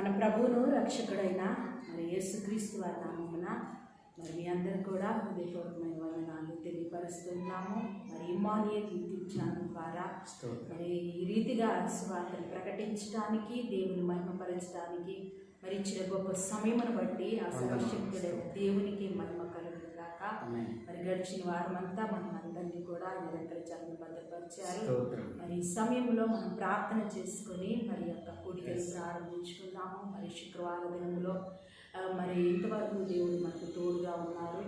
మన ప్రభువును రక్షకుడైన మరి యేసుక్రీస్తు వారి నామమున మరి మీ అందరూ కూడా హృదయపూర్వకమైన వందనాలు తెలియపరుస్తున్నాము. మరి ఇమ్మానుయేల్ యూట్యూబ్ ఛానల్ ద్వారా మరి ఈ రీతిగా సువార్తను ప్రకటించడానికి, దేవుని మహిమపరచడానికి మరి ఇచ్చిన గొప్ప సమయమును బట్టి ఆ సర్వశక్తుడైన దేవునికి మహిమ కలుగును గాక. మరి గడిచిన వారం అంతా మనం అందరినీ కూడా నిరంతర చరణం భద్రపరిచారు. మరి ఈ సమయంలో మనం ప్రార్థన చేసుకొని మరి యొక్క కూడికలు ప్రారంభించుకుందాము. మరి శుక్రవారం దినంలో మరి ఇంతవరకు దేవుడు మనకు తోడుగా ఉన్నారు.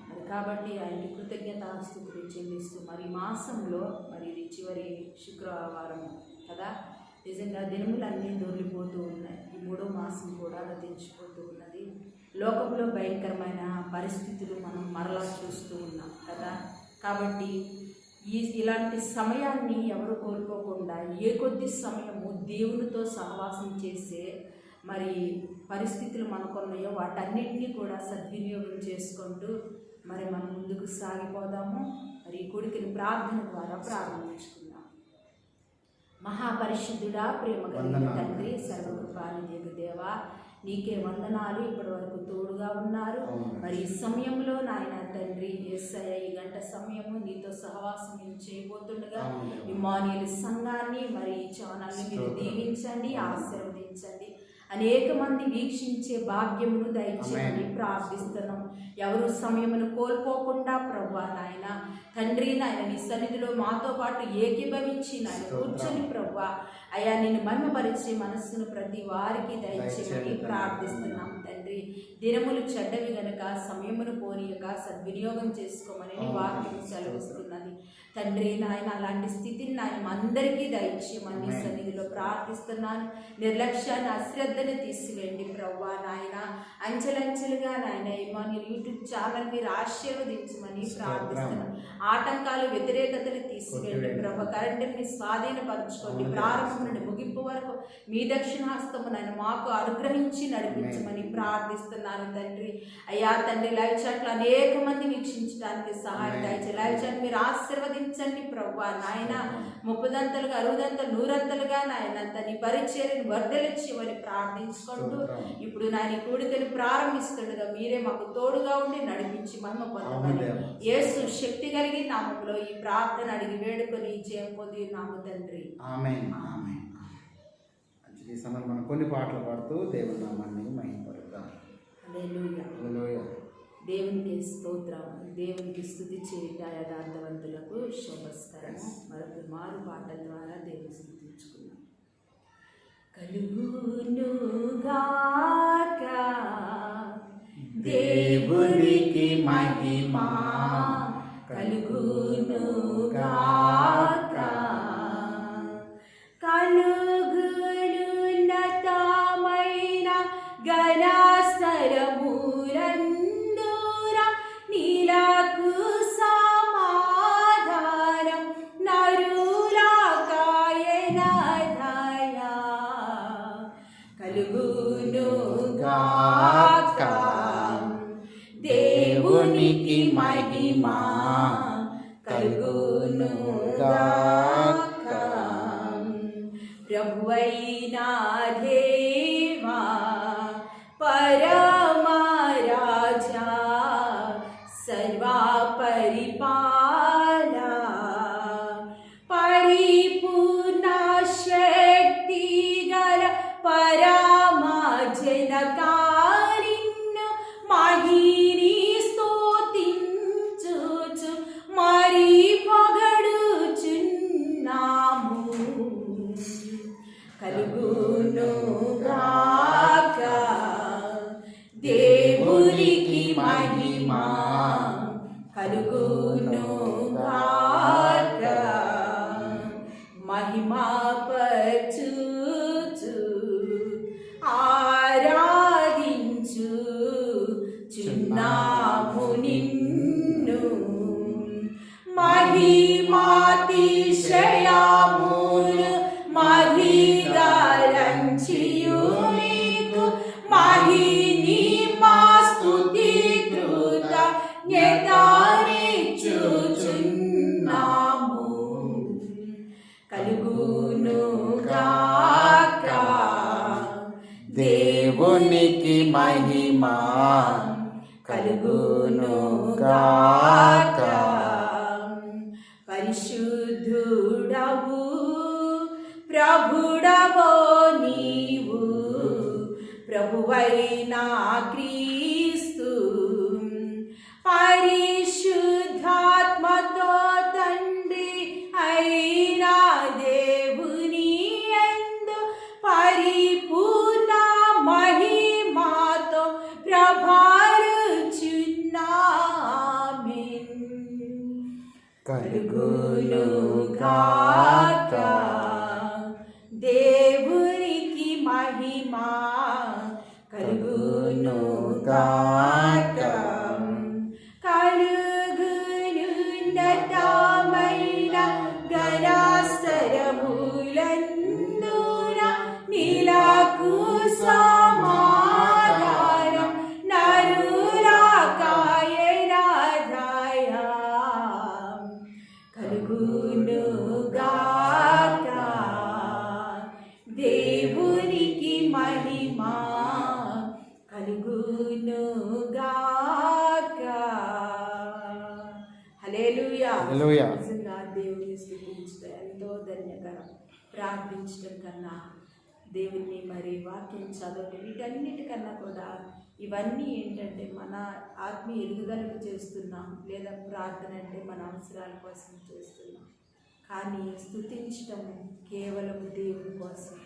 మరి కాబట్టి ఆయనకి కృతజ్ఞతాస్తుతులు చెల్లిస్తూ మరి మాసంలో మరి ఇది చివరి శుక్రవారం కదా, నిజంగా దినములన్నీ దొరికిపోతూ ఉన్నాయి. ఈ 3వ మాసం కూడా గతించిపోతూ ఉన్నది. లోకంలో భయంకరమైన పరిస్థితులు మనం మరలా చూస్తూ ఉన్నాం కదా. కాబట్టి ఇలాంటి సమయాన్ని ఎవరు కోల్పోకుండా ఏ కొద్ది సమయము దేవునితో సహవాసం చేసే మరి పరిస్థితులు మనకున్నాయో వాటన్నిటినీ కూడా సద్వినియోగం చేసుకుంటూ మరి మనం ముందుకు సాగిపోదాము. మరి ఈ కొడుకుని ప్రార్థన ద్వారా ప్రారంభించుకుందాం. మహాపరిశుద్ధుడా, ప్రేమ కలిగిన తండ్రి, సర్వకృపానిధి దేవా, నీకే వందనాలు. ఇప్పటి వరకు తోడుగా ఉన్నారు. మరి ఈ సమయంలో నాయన తండ్రి యేసయ్య ఈ గంట సమయము నీతో సహవాసం మేము చేయబోతుండగా ఇమ్మానుయేల్ సంఘాన్ని మరి ఈ ఛానల్ని మీరు దీవించండి, ఆశీర్వదించండి. అనేక మంది వీక్షించే భాగ్యమును దయచేయమని ప్రార్థిస్తున్నాం. ఎవరు సమయమును కోల్పోకుండా ప్రభువా నాయన తండ్రి నాయన నీ సన్నిధిలో మాతో పాటు ఏకీభవించి నాయన కూర్చొని ప్రభువా అయ్యా నిన్ను మహిమపరిచే మనస్సును ప్రతి వారికి దయచేయమని ప్రార్థిస్తున్నాం తండ్రి. దినములు చెడ్డవి గనక సమయమును పోనీయక సద్వినియోగం చేసుకోమని వాక్యం సెలవిస్తున్నది తండ్రి నాయన. అలాంటి స్థితిని నాయన అందరికీ దయచేయమని సన్నిధిలో ప్రార్థిస్తున్నాను. నిర్లక్ష్యాన్ని అశ్రద్ధని తీసివేయండి ప్రభువా నాయన. అంచెలంచెలుగా నాయన ఇమ్మానుయేల్ యూట్యూబ్ ఛానల్ మీరు ఆశీర్వదించమని ప్రార్థిస్తున్నాను. ఆటంకాలు వ్యతిరేకతలు తీసివేయండి ప్రభు. కరెంటుని స్వాధీనపరచుకోండి. ప్రారంభం నుండి ముగింపు వరకు మీ దక్షిణాస్తము నాయన మాకు అనుగ్రహించి నడిపించమని ప్రార్థిస్తున్నాను తండ్రి. అయ్యా తండ్రి లైవ్ చాట్లో అనేక మంది వీక్షించడానికి సహాయం దయచేసి లైవ్ చాట్ మీరు ఆశీర్వదించండి ప్రభువా నాయన. 30దంతలుగా 60దంతలు 100ంతలుగా నాయన నీ పరిచర్యను వర్ధలిచ్చేవని ప్రార్థించుకుంటూ ఇప్పుడు నాయన కూడికని ప్రారంభిస్తుండగా మీరే మాకు తోడుగా ఉండి నడిపించి మహిమ పొందమని యేసు శక్తి కలిగి నామములో ఈ ప్రార్థన అడిగి వేడుకొని జయం పొంది నామ తండ్రి. ఆమేన్. ఆమేన్. ఈ సమయంలో మనం కొన్ని పాటలు పాడుతూ దేవుని నామాన్ని మహిమపరుద్దాం. హల్లెలూయా. హల్లెలూయా. దేవునికి స్తోత్రం. దేవునికి స్తుతి చేయుట యథార్థవంతులకు శోభస్కరం. మరొక మారు పాటల ద్వారా దేవుని స్తుతించుకున్నాం. కలుగునుగాక దేవునికి మహిమ, కలుగునుగాక కలుగునున్నతమైన ఘనస్తరములందుర నీలకు సమాధానం నరులకాయన దయా. కలుగునుగాక దేవునికి మహిమ, కలుగునుగాక. ప్రభువైన దేవా పరమరాజా సర్వపరిపాల పరిపూర్ణ శక్తి గల పరమ జనకారిణ్య మహిని స్తుతించుచు మరి పొగడుచున్నాము. కలుగునుగాక దేవునికి మహిమ, కలుగునుగాక. మహిమపరచుచు ఆరాధించుచున్నాము నిన్ను. మహిమాతిశయములు మహిదలంచియు నీకు మహిని మా స్తుతి కృతజ్ఞతనిచ్చుచున్నాము. దేవునికి మహిమ కలుగును గాక. పరిశుద్ధుడవు ప్రభుడవో నీవు, ప్రభువైనా క్రీస్తు, పరిశుద్ధాత్మతో తండ్రి అయినా దేవుని యందు పరిపూర్ణ మహిమతో ప్రభారుచున్నామెన్. కలుగును గాక దేవునికి మహిమ కలుగును గాక. కలుగునున్నతమైన గణాస్తరములందున నీలకు సమాధానం నరులాకాయనాదాయ. కలుగును గాక దేవునికి మహిమ కలుగును గాక. హల్లెలూయా. హల్లెలూయా. నిజంగా దేవుని స్తుతించడం ఎంతో ధన్యకరం. ప్రార్థించడం కన్నా, దేవుని మరి వాక్యం చదవటం, వీటన్నిటికన్నా కూడా ఇవన్నీ ఏంటంటే మన ఆత్మీయ ఎదుగుదలకు చేస్తున్నాం, లేదా ప్రార్థన అంటే మన అవసరాల కోసం చేస్తున్నాం. కానీ స్తుతించటము కేవలం దేవుని కోసం.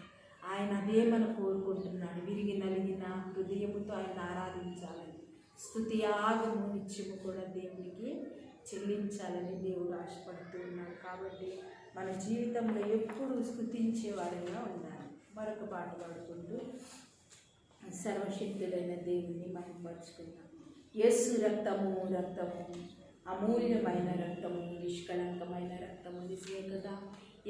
ఆయన అదే మనం కోరుకుంటున్నాడు. విరిగి నలిగిన హృదయముతో ఆయన ఆరాధించాలని, స్తుతి యాగము నిత్యము కూడా దేవునికి చెల్లించాలని దేవుడు ఆశపడుతూ ఉన్నాడు. కాబట్టి మన జీవితంలో ఎప్పుడు స్తుతించే వారిగా ఉండాలి. మరొక పాట పాడుకుంటూ సర్వశక్తుడైన దేవుని మహిమపరుచుకుందాం. యేసు రక్తము రక్తము అమూల్యమైన రక్తము, నిష్కళంకమైన రక్తము. నిజమే కదా,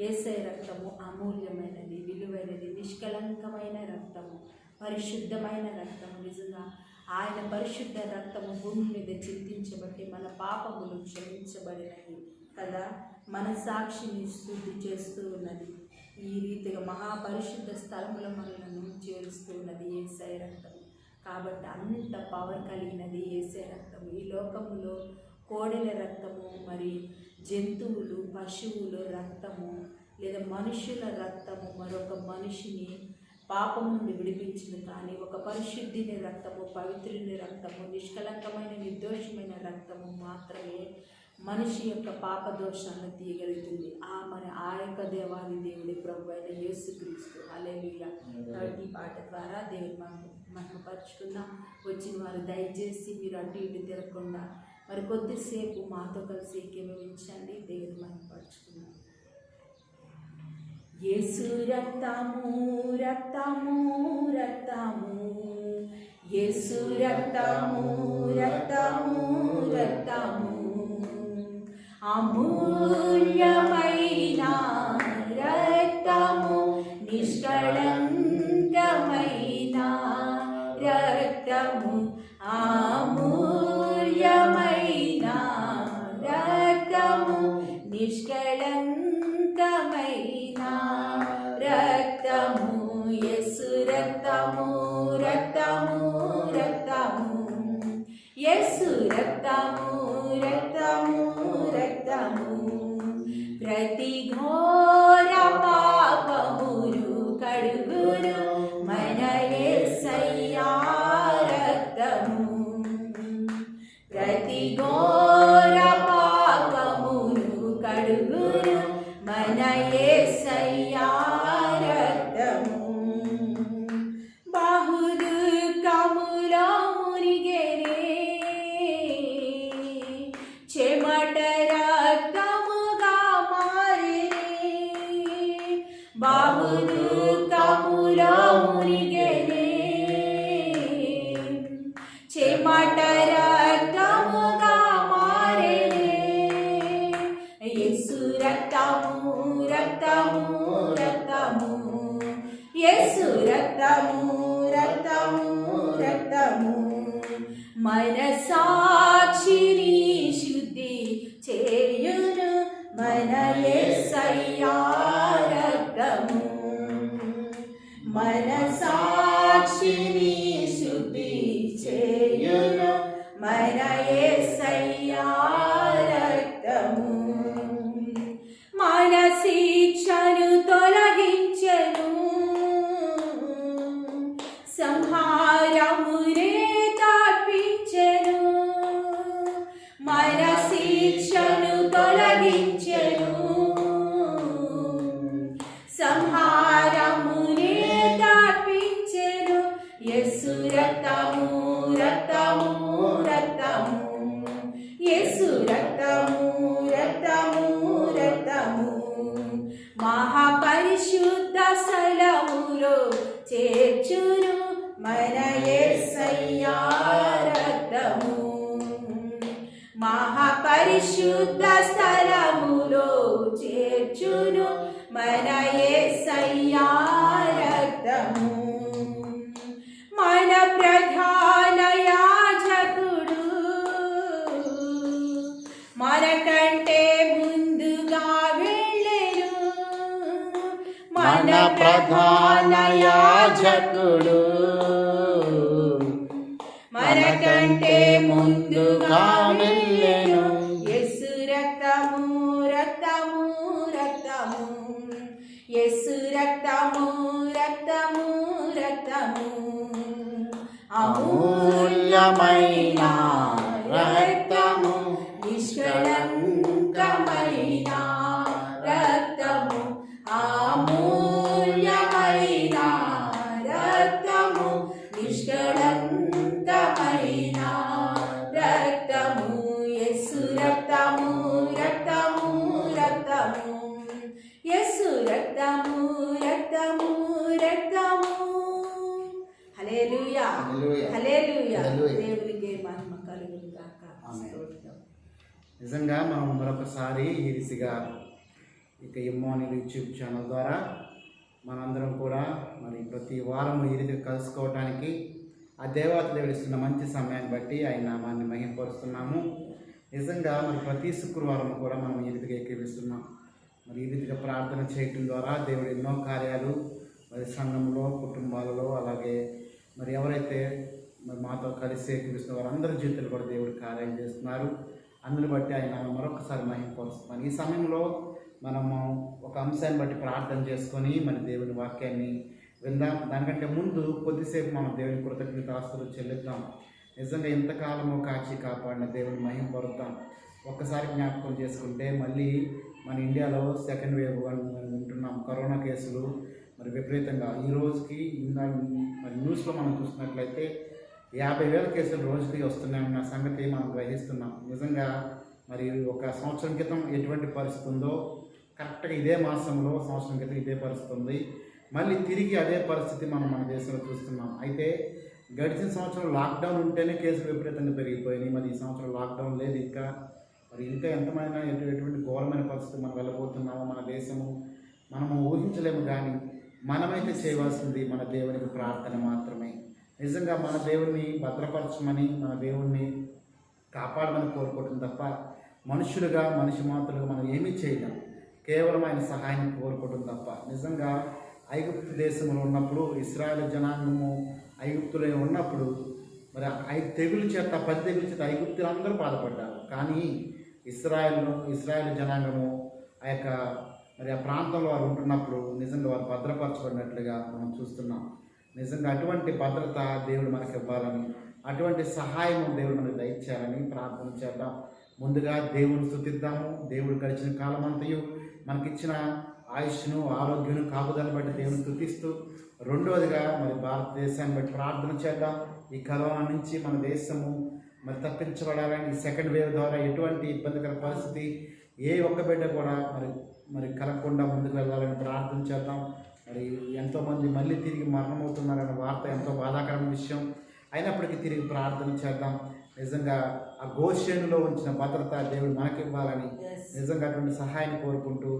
యేసయ్య రక్తము అమూల్యమైనది, విలువైనది, నిష్కళంకమైన రక్తము, పరిశుద్ధమైన రక్తము. నిజంగా ఆయన పరిశుద్ధ రక్తము భూమి మీద చింతించబట్టి మన పాపములు క్షమించబడినవి కదా. మన సాక్షిని శుద్ధి చేస్తూ ఉన్నది. ఈ రీతిగా మహాపరిశుద్ధ స్థలములో మనలను చేరుస్తూ ఉన్నది యేసయ్య రక్తము. కాబట్టి అంత పవర్ కలిగినది యేసయ్య రక్తము. ఈ లోకములో కోడెల రక్తము, మరి జంతువులు పశువుల రక్తము, లేదా మనుషుల రక్తము మరొక మనిషిని పాపం నుండి విడిపించింది. కానీ ఒక పరిశుద్ధిని రక్తము, పవిత్రుని రక్తము, నిష్కలంకమైన నిర్దోషమైన రక్తము మాత్రమే మనిషి యొక్క పాప దోషాలను తీయగలుగుతుంది. ఆ యొక్క దేవాది దేవుడి ప్రభు అయిన యేసుక్రీస్తు. హల్లెలూయా. ఈ పాట ద్వారా దేవుని మహిమపరుచుకుందాం. వచ్చిన వారు దయచేసి మీరు అటు ఇటు తిరగకుండా మరి కొద్దిసేపు మాతో కలిసి ఏకీభవించండి. దేవుని మహిమపరుచుకుందాం. యేసు రక్తము రక్తము రక్తము, యేసు రక్తము రక్తము రక్తము, అమూల్యమైన రక్తము, నిష్కళంకమైన రక్తము, అమూల్యమైన రక్తము, నిష్కళంకమైన రక్తము. యేసు రక్తము రక్తము రక్తము, యేసు రక్తము రక్తము రక్తము, ప్రతి ఘోర పాపమును కడుగును మన యేసయ్య రక్తము. ప్రతి ఘోర పాపమును కడుగును మన యేసయ్య రక్తము. బహుదుఃఖములో మునిగెనే చెమట రక్తముగా మారెనే, బహుదుఃఖములో మునిగెనే చెమట రక్తముగా మారెనే. యేసు రక్తము రక్తము రక్తము, యేసు రక్తము రక్తము రక్తము, మన సాక్షిని శుద్ధి చేయును మన యేసయ్య రక్తము. మన సాక్షిని సాక్షిని శుద్ధి చేయును మన యేసయ్యా రక్తము. మన శిక్షను తొలగించెను, సంహారమునే తప్పించెను. మన శిక్షను తొలగించెను, సంహారమునే తప్పించెను. యేసు రక్తము రక్తము రక్తము, యేసు రక్తము రక్తము రక్తము, మహాపరిశుద్ధ స్థలములో చేర్చును మన యేసయ్యా రక్తము. మహాపరిశుద్ధ స్థలములో చేర్చును మన యేసయ్యా రక్తము. మన ప్రధాన యాజకుడు మనకంటే ముందుగా వెళ్ళెను, మన ప్రధాన యాజకుడు మనకంటే ముందుగా వెళ్ళెను. యేసు రక్తము రక్తము రక్తము, యేసు రక్తము రక్తము రక్తము, అమూల్యమైన రక్తము, నిష్కళంకమైన రక్తము, అమూల్యమైన రక్తము, నిష్కళంకమైన రక్తము. యేసు రక్తము రక్తము రక్తము, యేసు రక్తము రక్తము రక్తము. హల్లెలూయా హల్లెలూయా. హల్లెలూయా. హల్లెలూయా. దేవునికి మహిమ కలుగును గాక. ఆమేన్. స్తోత్రం. నిజంగా మనం మరొకసారి ఈ రీతిగా ఇక ఇమ్మానుయేల్ యూట్యూబ్ ఛానల్ ద్వారా మనందరం కూడా మరి ప్రతి వారం ఈ రీతిగా కలుసుకోవటానికి ఆ దేవత దేవుడు ఇస్తున్న మంచి సమయాన్ని బట్టి ఆయన నామాన్ని మహిమపరుస్తున్నాము. నిజంగా మరి ప్రతి శుక్రవారం కూడా మనం ఈ రీతిగా ఏకీవిస్తున్నాం. మరి ఈ రీతిగా ప్రార్థన చేయటం ద్వారా దేవుడు ఎన్నో కార్యాలు మరి సంఘంలో, కుటుంబాలలో, అలాగే మరి ఎవరైతే మరి మాతో కలిసి ఏకీవిస్తున్న వారందరి జీవితాలు కూడా దేవుడు కార్యం చేస్తున్నారు. అందుని బట్టి ఆయన మరొకసారి మహిమపరుస్తున్నాను. ఈ సమయంలో మనము ఒక అంశాన్ని బట్టి ప్రార్థన చేసుకొని మరి దేవుని వాక్యాన్ని విందాం. దానికంటే ముందు కొద్దిసేపు మనం దేవుని కృతజ్ఞతాస్తులు చెల్లిద్దాం. నిజంగా ఎంతకాలమో కాచి కాపాడిన దేవుని మహిమపరుద్దాం. ఒక్కసారి జ్ఞాపకం చేసుకుంటే మళ్ళీ మన ఇండియాలో సెకండ్ వేవ్ వింటున్నాం. కరోనా కేసులు మరి విపరీతంగా ఈ రోజుకి మరి న్యూస్లో మనం చూసినట్లయితే 50,000 కేసులు రోజుకి వస్తున్నాయన్న సంగతి మనం గ్రహిస్తున్నాం. నిజంగా మరి ఒక సంవత్సరం క్రితం ఎటువంటి పరిస్థితి ఉందో కరెక్ట్గా ఇదే మాసంలో సంవత్సరం క్రితం ఇదే పరిస్థితి ఉంది. మళ్ళీ తిరిగి అదే పరిస్థితి మనం మన దేశంలో చూస్తున్నాం. అయితే గడిచిన సంవత్సరం లాక్డౌన్ ఉంటేనే కేసులు విపరీతంగా పెరిగిపోయినాయి. మరి ఈ సంవత్సరం లాక్డౌన్ లేదు. ఇంకా ఎంతమైనా ఎటువంటి ఘోరమైన పరిస్థితి మనం వెళ్ళబోతున్నామో మన దేశము మనము ఊహించలేము. కానీ మనమైతే చేయవలసింది మన దేవునికి ప్రార్థన మాత్రమే. నిజంగా మన దేవుణ్ణి భద్రపరచమని, మన దేవుణ్ణి కాపాడమని కోరుకోవటం తప్ప మనుషులుగా మనిషి మాత్రులుగా మనం ఏమీ చేయలేం. కేవలం ఆయన సహాయాన్ని కోరుకోవటం తప్ప. నిజంగా ఐగుప్తు దేశంలో ఉన్నప్పుడు ఇశ్రాయేలు జనాంగము ఐగుప్తులో ఉన్నప్పుడు మరి 5 తెగుల చేత 10 తెగుల చేత ఐగుప్తులు అందరూ బాధపడ్డారు. కానీ ఇశ్రాయేలు జనాంగము ఆ యొక్క మరి ఆ ప్రాంతంలో వారు ఉంటున్నప్పుడు నిజంగా వారు భద్రపరచబడినట్లుగా మనం చూస్తున్నాం. నిజంగా అటువంటి భద్రత దేవుడు మనకి ఇవ్వాలని, అటువంటి సహాయం దేవుడు మనకు దయచేయాలని ప్రార్థన చేద్దాం. ముందుగా దేవుని స్తుతిద్దాము. దేవుడు గడిచిన కాలమంతయు మనకిచ్చిన ఆయుష్ను, ఆరోగ్యం, కాపుదలను బట్టి దేవుని స్తుతిస్తూ, రెండవదిగా మరి భారతదేశాన్ని బట్టి ప్రార్థన చేద్దాం. ఈ కరోనా నుంచి మన దేశము మరి తప్పించబడాలని, ఈ సెకండ్ వేవ్ ద్వారా ఎటువంటి ఇబ్బందికర పరిస్థితి ఏ ఒక్క బిడ్డ కూడా మరి కలగకుండా ముందుకు వెళ్ళాలని ప్రార్థన చేద్దాం. మరి ఎంతోమంది మళ్ళీ తిరిగి మరణమవుతున్నారన్న వార్త ఎంతో బాధాకరమైన విషయం. అయినప్పటికీ తిరిగి ప్రార్థన చేద్దాం. నిజంగా ఆ గోషేనులో ఉంచిన భద్రత దేవుడు మనకి ఇవ్వాలని నిజంగా అటువంటి సహాయాన్ని కోరుకుంటూ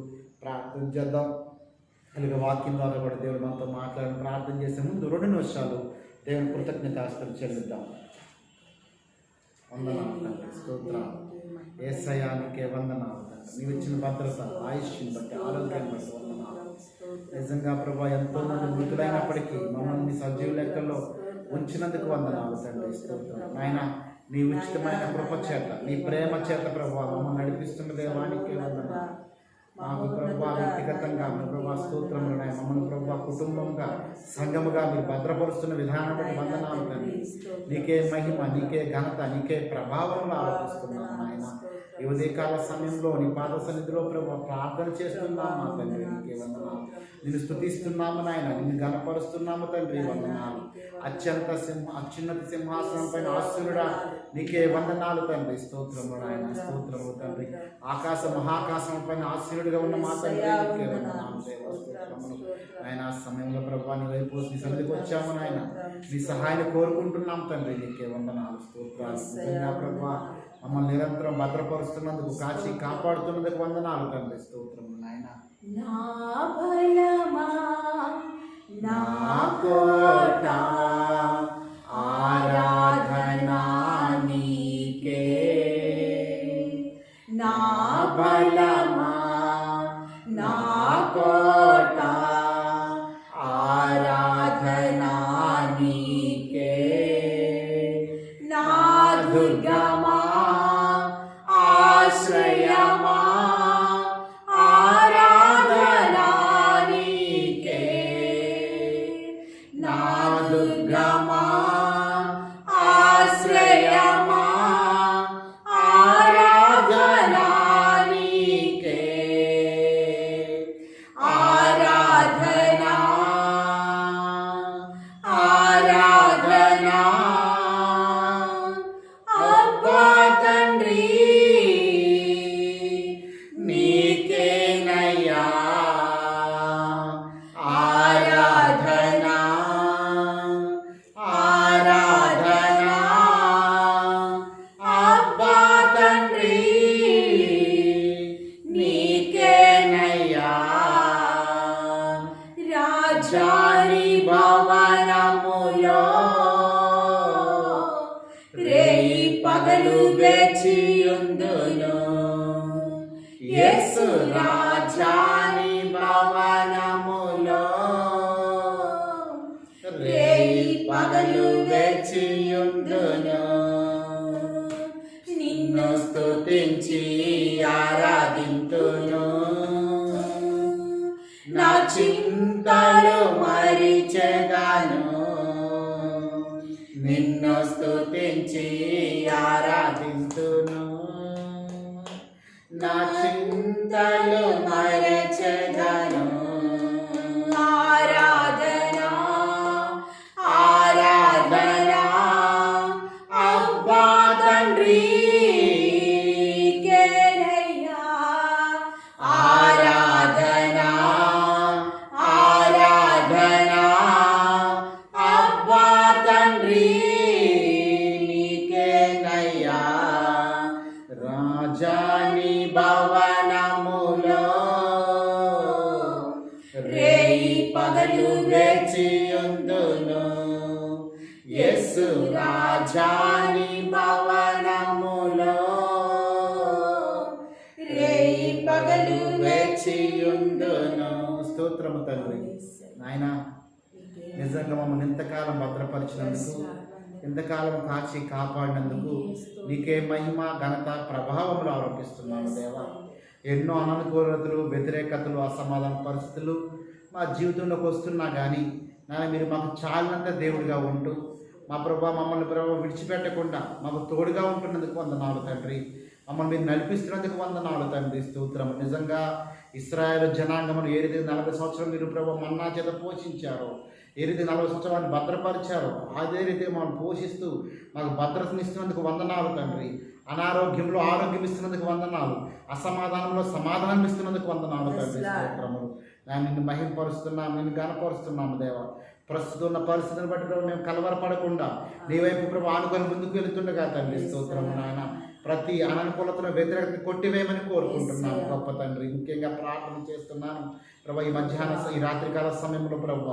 ప్రార్థన చేద్దాం. అలాగే వాక్యం ద్వారా కూడా దేవుడు మనతో మాట్లాడి ప్రార్థన చేసే ముందు 2 నిమిషాలు దేవుని కృతజ్ఞతాస్తులు చెల్లిద్దాం. వందనాలు తండ్రి, స్తోత్రం. యేసయ్యా నీకే వందనాలు తండ్రి. నీవు ఇచ్చిన భద్రత, ఆయుష్ని బట్టి, ఆరోగ్యాన్ని బట్టి వందనాలు. నిజంగా ప్రభా ఎంతో మంది మృతులైనప్పటికీ మమ్మల్ని సజీవ లెక్కల్లో ఉంచినందుకు వందనాలు తండ్రి. స్తోత్రం నాయన, నీ ఉచితమైన కృప చేత, నీ ప్రేమ చేత ప్రభా మమ్మల్ని నడిపిస్తున్న దేవానికి వందనాలు. మాకు ప్రభా వ్యక్తిగతంగా ప్రభా స్తోత్రములు నాయన, మమ్మల్ని ప్రభా కుటుంబంగా సంఘముగా మీరు భద్రపరుస్తున్న విధానం బట్టి వందనాలు తండ్రి. నీకే మహిమ, నీకే ఘనత, నీకే ప్రభావం ఆరోపిస్తున్నాం నాయన. ఈ ఉదయకాల సమయంలో నీ పాద సన్నిధిలో ప్రభా ప్రార్థన చేస్తున్నాం మా తండ్రి. నీకే వందనాలు. నిన్ను స్తుతిస్తున్నాము నాయన, నిన్ను ఘనపరుస్తున్నాము తండ్రి. వందనాలు. అత్యున్నత సింహాసనం పైన ఆశీనుడా నీకే వందనాలు తండ్రి. స్తోత్రము నాయన, స్తోత్రము తండ్రి. ఆకాశ మహాకాశం పైన ఆశీనుడిగా ఉన్న మా తండ్రి నీకే వందనాలు దేవా. స్తోత్రములు నాయన. సమయంలో ప్రభా నీ వైపు నీ సన్నిధికి వచ్చాము నాయన, నీ సహాయాన్ని కోరుకుంటున్నాం తండ్రి. నీకే వందనాలు, స్తోత్రాలు. నిజంగా ప్రభా మమ్మల్ని నిరంతరం భద్రపరుస్తున్నందుకు, కాచి కాపాడుతున్నందుకు వందనాలు తండ్రి. స్తోత్రము నాయన. నా బలమా, నా కోట, ఆరాధనా నీకే. నా బలమా, నా కోట, ఆరాధనా నీకే. నా దుర్గమా, ఆశ్రయమా, ఆరాధనా నీకే. నా దుర్గమా, ఆశ్రయమా, ఆరాధనా నీకే. ఆరాధనా, ఆరాధనా అబ్బా తండ్రి నీకేనయ్యా. ఆరాధనా, ఆరాధనా అబ్బా తండ్రి నీకేనయ్యా. రాజాని భవనములో రేయి పగలు వేచియుందును. యేసు రాజాని భవనములో రేయి పగలు వేచియుందును. నిన్ను స్తుతించి ఆరాధింతును. నా చింతలు మరిచెదను. నిన్ను స్తుతించి ఆరాధింతును. నా చింతలు మరిచెదను. ఆరాధనా, ఆరాధనా అబ్బా తండ్రి నీకేనయ్యా. ఆరాధనా, ఆరాధనా అబ్బా తండ్రి నీకేనయ్యా. రాజాని భవనములో రేయి పగలు వేచియుందును. యేసు రాజాని భవనములో రేయి పగలు వేచియుందును. స్తోత్రము తండ్రి. నాయన, నిజంగా మమ్మల్ని ఇంతకాలం భద్రపరిచినందుకు, ఇంతకాలం కాచి కాపాడినందుకు నీకే మహిమ, ఘనత, ప్రభావములు ఆరోపిస్తున్నాను దేవా. ఎన్నో అననుకూలతలు, వ్యతిరేకతలు, అసమాధాన పరిస్థితులు మా జీవితంలోకి వస్తున్నా కానీ నాయన మీరు మాకు చాలినంత దేవుడిగా ఉంటూ మా ప్రభా మమ్మల్ని ప్రభావ విడిచిపెట్టకుండా మాకు తోడుగా ఉంటున్నందుకు వందనాలు తండ్రి. మమ్మల్ని మీరు నడిపిస్తున్నందుకు వందనాలు తండ్రి. స్తోత్రం. నిజంగా ఇశ్రాయేలు జనాంగమును ఏ రీతి 40 సంవత్సరాలు మీరు ప్రభావ మన్నా చేత పోషించారో, ఏ రీతి 40 సంవత్సరాలను భద్రపరిచారో అదే రీతి మమ్మల్ని పోషిస్తూ మాకు భద్రతనిస్తున్నందుకు వందనాలు తండ్రి. అనారోగ్యంలో ఆరోగ్యం ఇస్తున్నందుకు వందనాలు, అసమాధానంలో సమాధానం ఇస్తున్నందుకు వందనాలు తండ్రి. స్తోత్రములు. నిన్ను మహింపరుస్తున్నాము, నిన్ను గణపరుస్తున్నాము దేవా. ప్రస్తుతం ఉన్న పరిస్థితిని బట్టి ప్రభు మేము కలవరపడకుండా నీ వైపు ప్రభు ఆనుకొని ముందుకు వెళుతుండగా తండ్రి. స్తోత్రము నాయన. ప్రతి అననుకూలతను వ్యతిరేకత కొట్టివేయమని కోరుకుంటున్నాను గొప్ప తండ్రి. ముఖ్యంగా ప్రార్థన చేస్తున్నాను ప్రభు. ఈ మధ్యాహ్న ఈ రాత్రికాల సమయంలో ప్రభు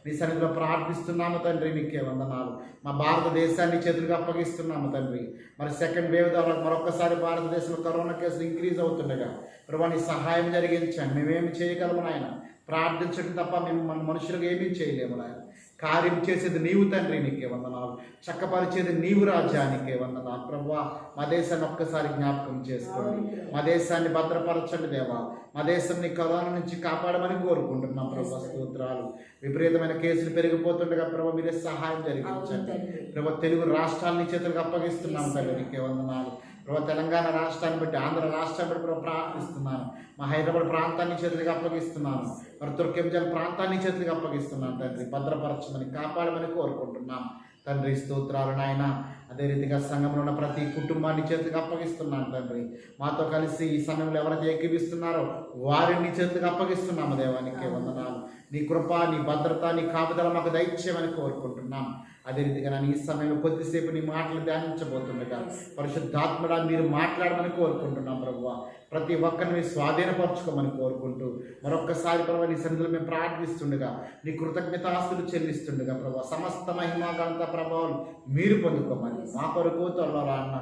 నీ సన్నిధిలో ప్రార్థిస్తున్నాము తండ్రి. నీకే వందనాలు. మా భారతదేశాన్ని చేతులుగా అప్పగిస్తున్నాము తండ్రి. మరి సెకండ్ వేవ్ ద్వారా మరొకసారి భారతదేశంలో కరోనా కేసులు ఇంక్రీజ్ అవుతుండగా ప్రభు నీ సహాయం జరిగించండి. మేమేమి చేయగలము నాయన. ప్రార్థించడం తప్ప మేము మన మనుషులకు ఏమీ చేయలేము నాయన. కార్యం చేసేది నీవు తండ్రి, నీకే వందనాలు. చక్కపరిచేది నీవు రాజా, నీకే వందనాలు. ప్రభువా, మా దేశాన్ని ఒక్కసారి జ్ఞాపకం చేసుకోండి. మా దేశాన్ని భద్రపరచండి దేవా. మా దేశాన్ని కరోనా నుంచి కాపాడమని కోరుకుంటున్నాం ప్రభు. స్తోత్రాలు. విపరీతమైన కేసులు పెరిగిపోతుండగా ప్రభు మీరే సహాయం జరిగించండి ప్రభు. తెలుగు రాష్ట్రాలని చేతులకు అప్పగిస్తున్నాం తండ్రి, నీకే వందనాలు. ప్రభు తెలంగాణ రాష్ట్రాన్ని బట్టి, ఆంధ్ర రాష్ట్రాన్ని బట్టి ప్రభు ప్రార్థిస్తున్నాను. మా హైదరాబాద్ ప్రాంతాన్ని చేతులకు అప్పగిస్తున్నాను. మరి తుర్కెంజల్ ప్రాంతాన్ని చేతులకు అప్పగిస్తున్నాను తండ్రి. భద్రపరచమని కాపాడమని కోరుకుంటున్నాం తండ్రి. స్తోత్రాలు నాయన. అదే రీతిగా సంఘంలో ఉన్న ప్రతి కుటుంబాన్ని చేతులకు అప్పగిస్తున్నాను తండ్రి. మాతో కలిసి ఈ సమయంలో ఎవరైతే ఏకీవిస్తున్నారో వారిని చేతులకు అప్పగిస్తున్నాము దేవానికి వందనాలు. నీ కృప, నీ భద్రత, నీ కాపుదల మాకు దయచేయమని కోరుకుంటున్నాం. అదే రీతిగా నేను ఈ సమయంలో కొద్దిసేపు నీ మాటలు ధ్యానించబోతుండగా పరిశుద్ధాత్మడా మీరు మాట్లాడమని కోరుకుంటున్నాం ప్రభువా. ప్రతి ఒక్కరిని స్వాధీనపరచుకోమని కోరుకుంటూ మరొక్కసారి ప్రభావ నీ సన్నిధిలో మేము ప్రార్థిస్తుండగా, నీ కృతజ్ఞతాస్తులు చెల్లిస్తుండగా ప్రభావ సమస్త మహిమాగంత ప్రభావాలు మీరు పొందుకోమని మా కొరకు త్వరలో రాన్న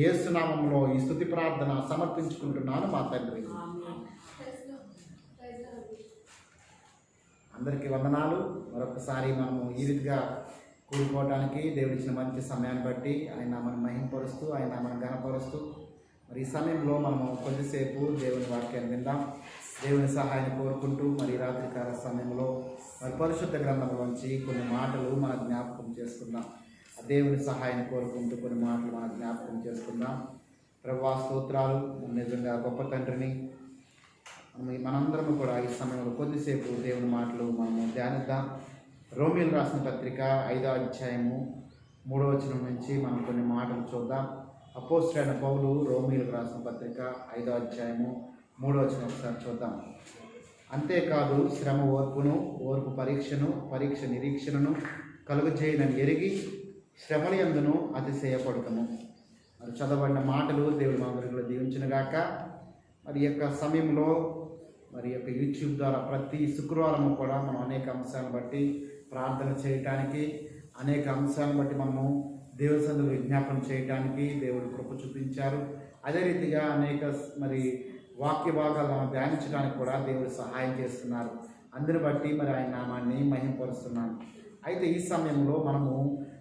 యేసునామంలో ఈ స్తుతి ప్రార్థన సమర్పించుకుంటున్నాను మా తండ్రి. అందరికీ వందనాలు. మరొకసారి మనము ఈ రీతిగా కూడుకోవడానికి దేవుడిచ్చిన మంచి సమయాన్ని బట్టి ఆయన మనం మహింపరుస్తూ, ఆయన మనం గణపరుస్తూ, మరి ఈ సమయంలో మనము కొద్దిసేపు దేవుని వాక్యాన్ని విందాం. దేవుని సహాయాన్ని కోరుకుంటూ మరి రాత్రికాల సమయంలో మరి పరిశుద్ధ గ్రంథంలోంచి కొన్ని మాటలు మన జ్ఞాపకం చేసుకుందాం. దేవుని సహాయాన్ని కోరుకుంటూ కొన్ని మాటలు మన జ్ఞాపకం చేసుకుందాం. ప్రభువా స్తోత్రాలు. నిజంగా గొప్ప తండ్రిని మనందరం కూడా ఈ సమయంలో కొద్దిసేపు దేవుని మాటలు మనము ధ్యానిద్దాం. రోమీయులు రాసిన పత్రిక 5వ అధ్యాయము 3వ వచనం నుంచి మనం కొన్ని మాటలు చూద్దాం. అపోస్తలుడైన పౌలు రోమీయులకు రాసిన పత్రిక 5వ అధ్యాయము 3వ వచనం ఒకసారి చూద్దాం. అంతేకాదు శ్రమ ఓర్పును, ఓర్పు పరీక్షను, పరీక్ష నిరీక్షణను కలుగజేయనని ఎరిగి శ్రమల యందును అతిశయపడతాము. మరి చదవబడిన మాటలు దేవుడి మాదిరిలో దీవించునుగాక. మరి యొక్క సమయంలో మరి యొక్క యూట్యూబ్ ద్వారా ప్రతి శుక్రవారము కూడా మనం అనేక అంశాలను బట్టి ప్రార్థన చేయటానికి, అనేక అంశాలను బట్టి మనము దేవుని సన్నిధిలో విజ్ఞాపన చేయటానికి దేవుడు కృప చూపించారు. అదే రీతిగా అనేక మరి వాక్య భాగాలు మనం ధ్యానించడానికి కూడా దేవుడు సహాయం చేస్తున్నారు. అందుని బట్టి మరి ఆయన నామాన్ని మహింపరుస్తున్నాను. అయితే ఈ సమయంలో మనము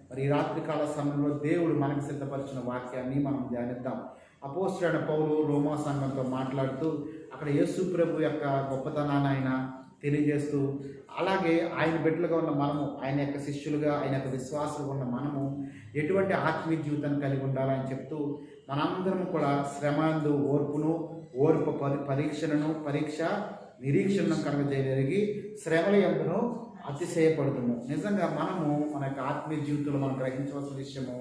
మరి రాత్రికాల సమయంలో దేవుడు మనకు సిద్ధపరిచిన వాక్యాన్ని మనం ధ్యానిద్దాం. అపోస్తలుడైన పౌలు రోమా సంఘంతో మాట్లాడుతూ అక్కడ యేసు ప్రభు యొక్క గొప్పతనాన్ని ఆయన తెలియజేస్తూ, అలాగే ఆయన బిడ్డలుగా ఉన్న మనము, ఆయన యొక్క శిష్యులుగా, ఆయన యొక్క విశ్వాసులుగా ఉన్న మనము ఎటువంటి ఆత్మీయ జీవితాన్ని కలిగి ఉండాలని చెప్తూ మనందరం కూడా శ్రమందు ఓర్పును, ఓర్పు పరీక్ష నిరీక్షణను కలగజేయగలిగి శ్రమల యందును అతిశయపడుతుము. నిజంగా మనము మన యొక్క ఆత్మీయ జీవితంలో మనం గ్రహించవలసిన విషయము,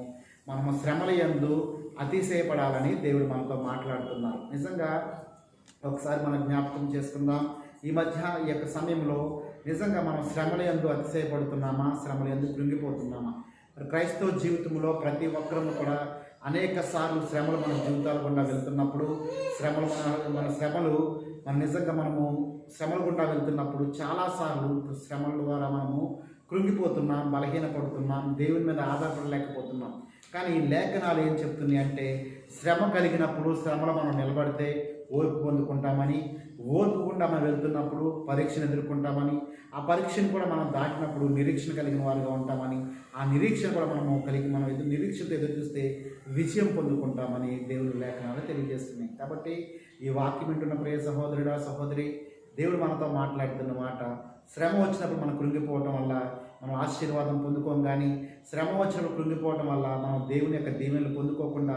మనము శ్రమల యందు అతిశయపడాలని దేవుడు మనతో మాట్లాడుతున్నారు. నిజంగా ఒకసారి మనం జ్ఞాపకం చేసుకుందాం. ఈ మధ్య ఈ యొక్క సమయంలో నిజంగా మనం శ్రమల యందు అతిశయపడుతున్నామా, శ్రమల యందు కృంగిపోతున్నామా? మరి క్రైస్తవ జీవితంలో ప్రతి ఒక్కరూ కూడా అనేక సార్లు శ్రమలు మన జీవితాల గుండా వెళ్తున్నప్పుడు, నిజంగా మనము శ్రమల గుండా వెళ్తున్నప్పుడు చాలాసార్లు శ్రమల ద్వారా మనము కృంగిపోతున్నాం, బలహీనపడుతున్నాం, దేవుని మీద ఆధారపడలేకపోతున్నాం. కానీ ఈ లేఖనాలు ఏం చెప్తున్నాయి అంటే, శ్రమ కలిగినప్పుడు శ్రమలో మనం నిలబడితే ఓర్పు పొందుకుంటామని, ఓర్పు గుండా మనం వెళ్తున్నప్పుడు పరీక్షను ఎదుర్కొంటామని, ఆ పరీక్షను కూడా మనం దాటినప్పుడు నిరీక్షణ కలిగిన వారిగా ఉంటామని, ఆ నిరీక్షణ కూడా మనం నిరీక్షణతో ఎదురు చూస్తే విజయం పొందుకుంటామని దేవుని లేఖనాలు తెలియజేస్తున్నాయి. కాబట్టి ఈ వాక్యం వింటున్న ప్రియ సహోదరుడా, సహోదరి, దేవుడు మనతో మాట్లాడుతున్న మాట, శ్రమ వచ్చినప్పుడు మనం కృంగిపోవటం వల్ల మనం ఆశీర్వాదం పొందుకోం, కానీ శ్రమ వచ్చినప్పుడు కృంగిపోవటం వల్ల మనం దేవుని యొక్క దీవెనలు పొందుకోకుండా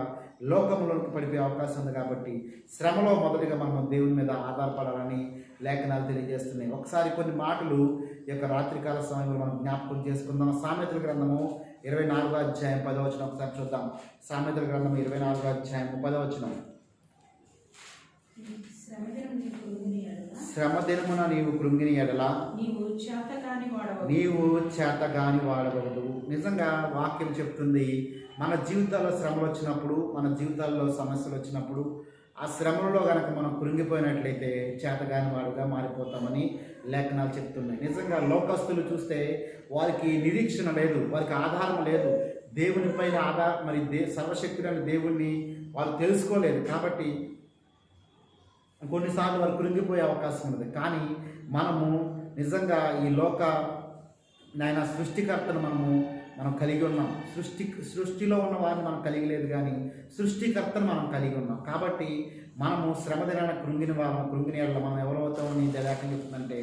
లోకంలోకి పడిపోయే అవకాశం ఉంది. కాబట్టి శ్రమలో మొదటిగా మనం దేవుని మీద ఆధారపడాలని లేఖనాలు తెలియజేస్తున్నాయి. ఒకసారి కొన్ని మాటలు ఈ యొక్క రాత్రికాల సమయంలో మనం జ్ఞాపకం చేసుకుందాం. సామెతల గ్రంథము 24వ అధ్యాయం 10వ వచనం ఒకసారి చూద్దాం. సామెతల గ్రంథము 24వ అధ్యాయం 10వ వచనం. శ్రమ దినమున నీవు కృంగిని ఎడల నీవు చేతగాని వాడవద్దు. నిజంగా వాక్యం చెప్తుంది, మన జీవితాల్లో శ్రమలు వచ్చినప్పుడు, మన జీవితాల్లో సమస్యలు వచ్చినప్పుడు, ఆ శ్రమలలో కనుక మనం కృంగిపోయినట్లయితే చేతగాని వాడుగా మారిపోతామని లేఖనాలు చెప్తున్నాయి. నిజంగా లోకస్తులు చూస్తే వారికి నిరీక్షణ లేదు, వారికి ఆధారం లేదు, దేవుని పైన సర్వశక్తులైన దేవుణ్ణి వారు తెలుసుకోలేదు. కాబట్టి కొన్నిసార్లు వారు కృంగిపోయే అవకాశం ఉంది. కానీ మనము నిజంగా ఈ లోక నాయన సృష్టికర్తను మనం కలిగి ఉన్నాం. సృష్టిలో ఉన్న వారిని మనం కలిగి లేదు, కానీ సృష్టికర్తను మనం కలిగి ఉన్నాం. కాబట్టి మనము శ్రమ దినాన కృంగిన వాళ్ళ మనం ఎవరవుతామని లేఖనం చెప్తుందంటే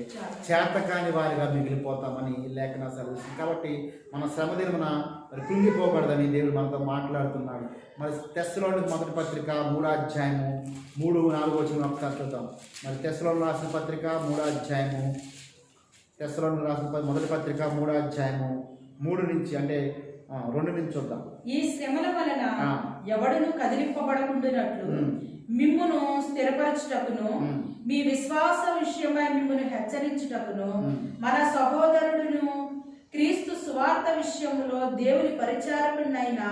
చేతకాని వారిగా మిగిలిపోతామని లేఖన సెలవిస్తుంది. కాబట్టి మన శ్రమ దినమున మరి కృంగిపోకూడదని దేవుడు మనతో మాట్లాడుతున్నాడు. మరి తెస్సలోనికీ మొదటి పత్రిక 3వ అధ్యాయము 3-4 వచనం ఒకసారి చూద్దాం. మరి తెస్సలోనికీ రాసిన పత్రిక 3వ అధ్యాయము, తెస్సలోనికీ రాసిన మొదటి పత్రిక 3వ అధ్యాయము 3 నుంచి అంటే 2 నుంచి చూద్దాం. ఈ శ్రమల వలన ఎవడును కదిలింపబడకుండానట్లు మిమ్మును స్థిరపరచుటకును మీ విశ్వాస విషయమై మిమ్మును హెచ్చరించుటకును మన సహోదరుడును క్రీస్తు సువార్త విషయంలో దేవుని పరిచారకుడైన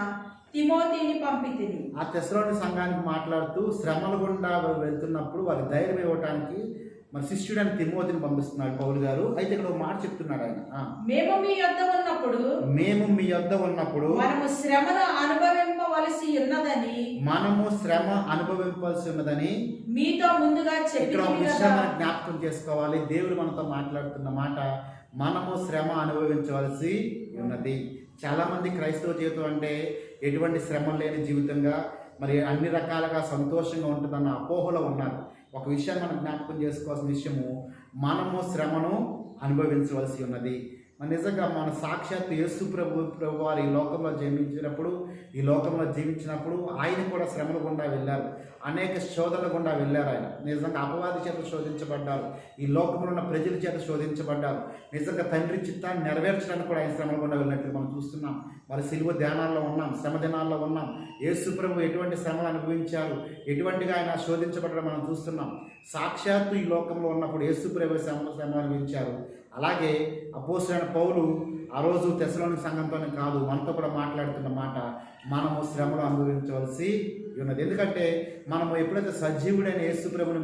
తిమోతిని పంపితిని. ఆ తెస్సలోనికీ సంఘానికి మాట్లాడుతూ శ్రమల గుండా వెళ్తున్నప్పుడు వారికి ధైర్యం ఇవ్వటానికి మరి శిష్యుడని తిమోతిని పంపిస్తున్నాడు పౌలు గారు. అయితే ఇక్కడ ఒక మాట చెప్తున్నాడు ఆయన, మేము మీ యొద్ద ఉన్నప్పుడు మనము శ్రమను అనుభవింపవలసి ఉన్నదని మీతో ముందుగా చెప్పి జ్ఞాపకం చేసుకోవాలి. దేవుడు మనతో మాట్లాడుతున్న మాట, మనము శ్రమ అనుభవించవలసి ఉన్నది. చాలా మంది క్రైస్తవ జీవితం అంటే ఎటువంటి శ్రమ లేని జీవితంగా మరి అన్ని రకాలుగా సంతోషంగా ఉంటుందన్న అపోహలో ఉన్నారు. ఒక విషయాన్ని మనం జ్ఞాపకం చేసుకోవాల్సిన విషయము, మనము శ్రమను అనుభవించవలసి ఉన్నది. మన నిజంగా మన సాక్షాత్ యేసు ప్రభు వారు ఈ లోకంలో జీవించినప్పుడు ఆయన కూడా శ్రమల గుండా వెళ్ళారు, అనేక శోధనల గుండా వెళ్ళారు. ఆయన నిజంగా అపవాది చేత శోధించబడ్డారు, ఈ లోకంలో ఉన్న ప్రజల చేత శోధించబడ్డారు. నిజంగా తండ్రి చిత్తాన్ని నెరవేర్చడానికి కూడా ఆయన శ్రమల గుండా వెళ్ళినట్లు మనం చూస్తున్నాం. మరి సిలువ ధ్యానాల్లో ఉన్నాం, శ్రమ దినాల్లో ఉన్నాం. యేసు ప్రభు ఎటువంటి శ్రమలు అనుభవించారు, ఎటువంటిగా ఆయన శోధించబడడం మనం చూస్తున్నాం. సాక్షాత్తు ఈ లోకంలో ఉన్నప్పుడు యేసు ప్రభు శ్రమ అనుభవించారు. అలాగే అపోస్తలుడైన పౌలు ఆ రోజు తెస్సలోనికీ సంఘంతోనే కాదు, మనతో కూడా మాట్లాడుతున్న మాట, మనము శ్రమలు అనుభవించవలసి ఉన్నది. ఎందుకంటే మనము ఎప్పుడైతే సజీవుడైన యేసు ప్రభుని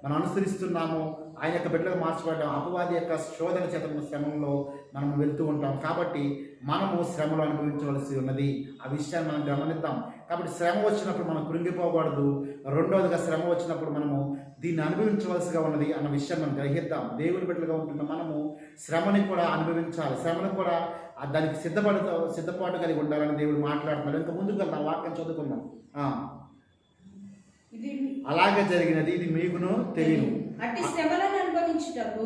మనం అనుసరిస్తున్నామో, ఆయన యొక్క బిడ్డలుగా మార్చబడ్డాం, అపవాది యొక్క శోధన చేత శ్రమంలో మనం వెళ్తూ ఉంటాం. కాబట్టి మనము శ్రమలు అనుభవించవలసి ఉన్నది. ఆ విషయాన్ని మనం గమనిద్దాం. కాబట్టి శ్రమ వచ్చినప్పుడు మనం కృంగిపోకూడదు. రెండవదిగా శ్రమ వచ్చినప్పుడు మనము దీన్ని అనుభవించవలసిగా ఉన్నది అన్న విషయాన్ని మనం గ్రహిద్దాం. దేవుని బిడ్డలుగా ఉంటున్న మనము శ్రమని కూడా అనుభవించాలి, శ్రమను కూడా దానికి సిద్ధపాటు కలిగి ఉండాలని దేవుడు మాట్లాడుతున్నాడు. ఇంకా ముందుకు వెళ్దాం, వాక్యం చదువుకుందాం. అలాగే జరిగినది, ఇది మీకును తెలియను. అట్టి శ్రమలను అనుభవించుటకు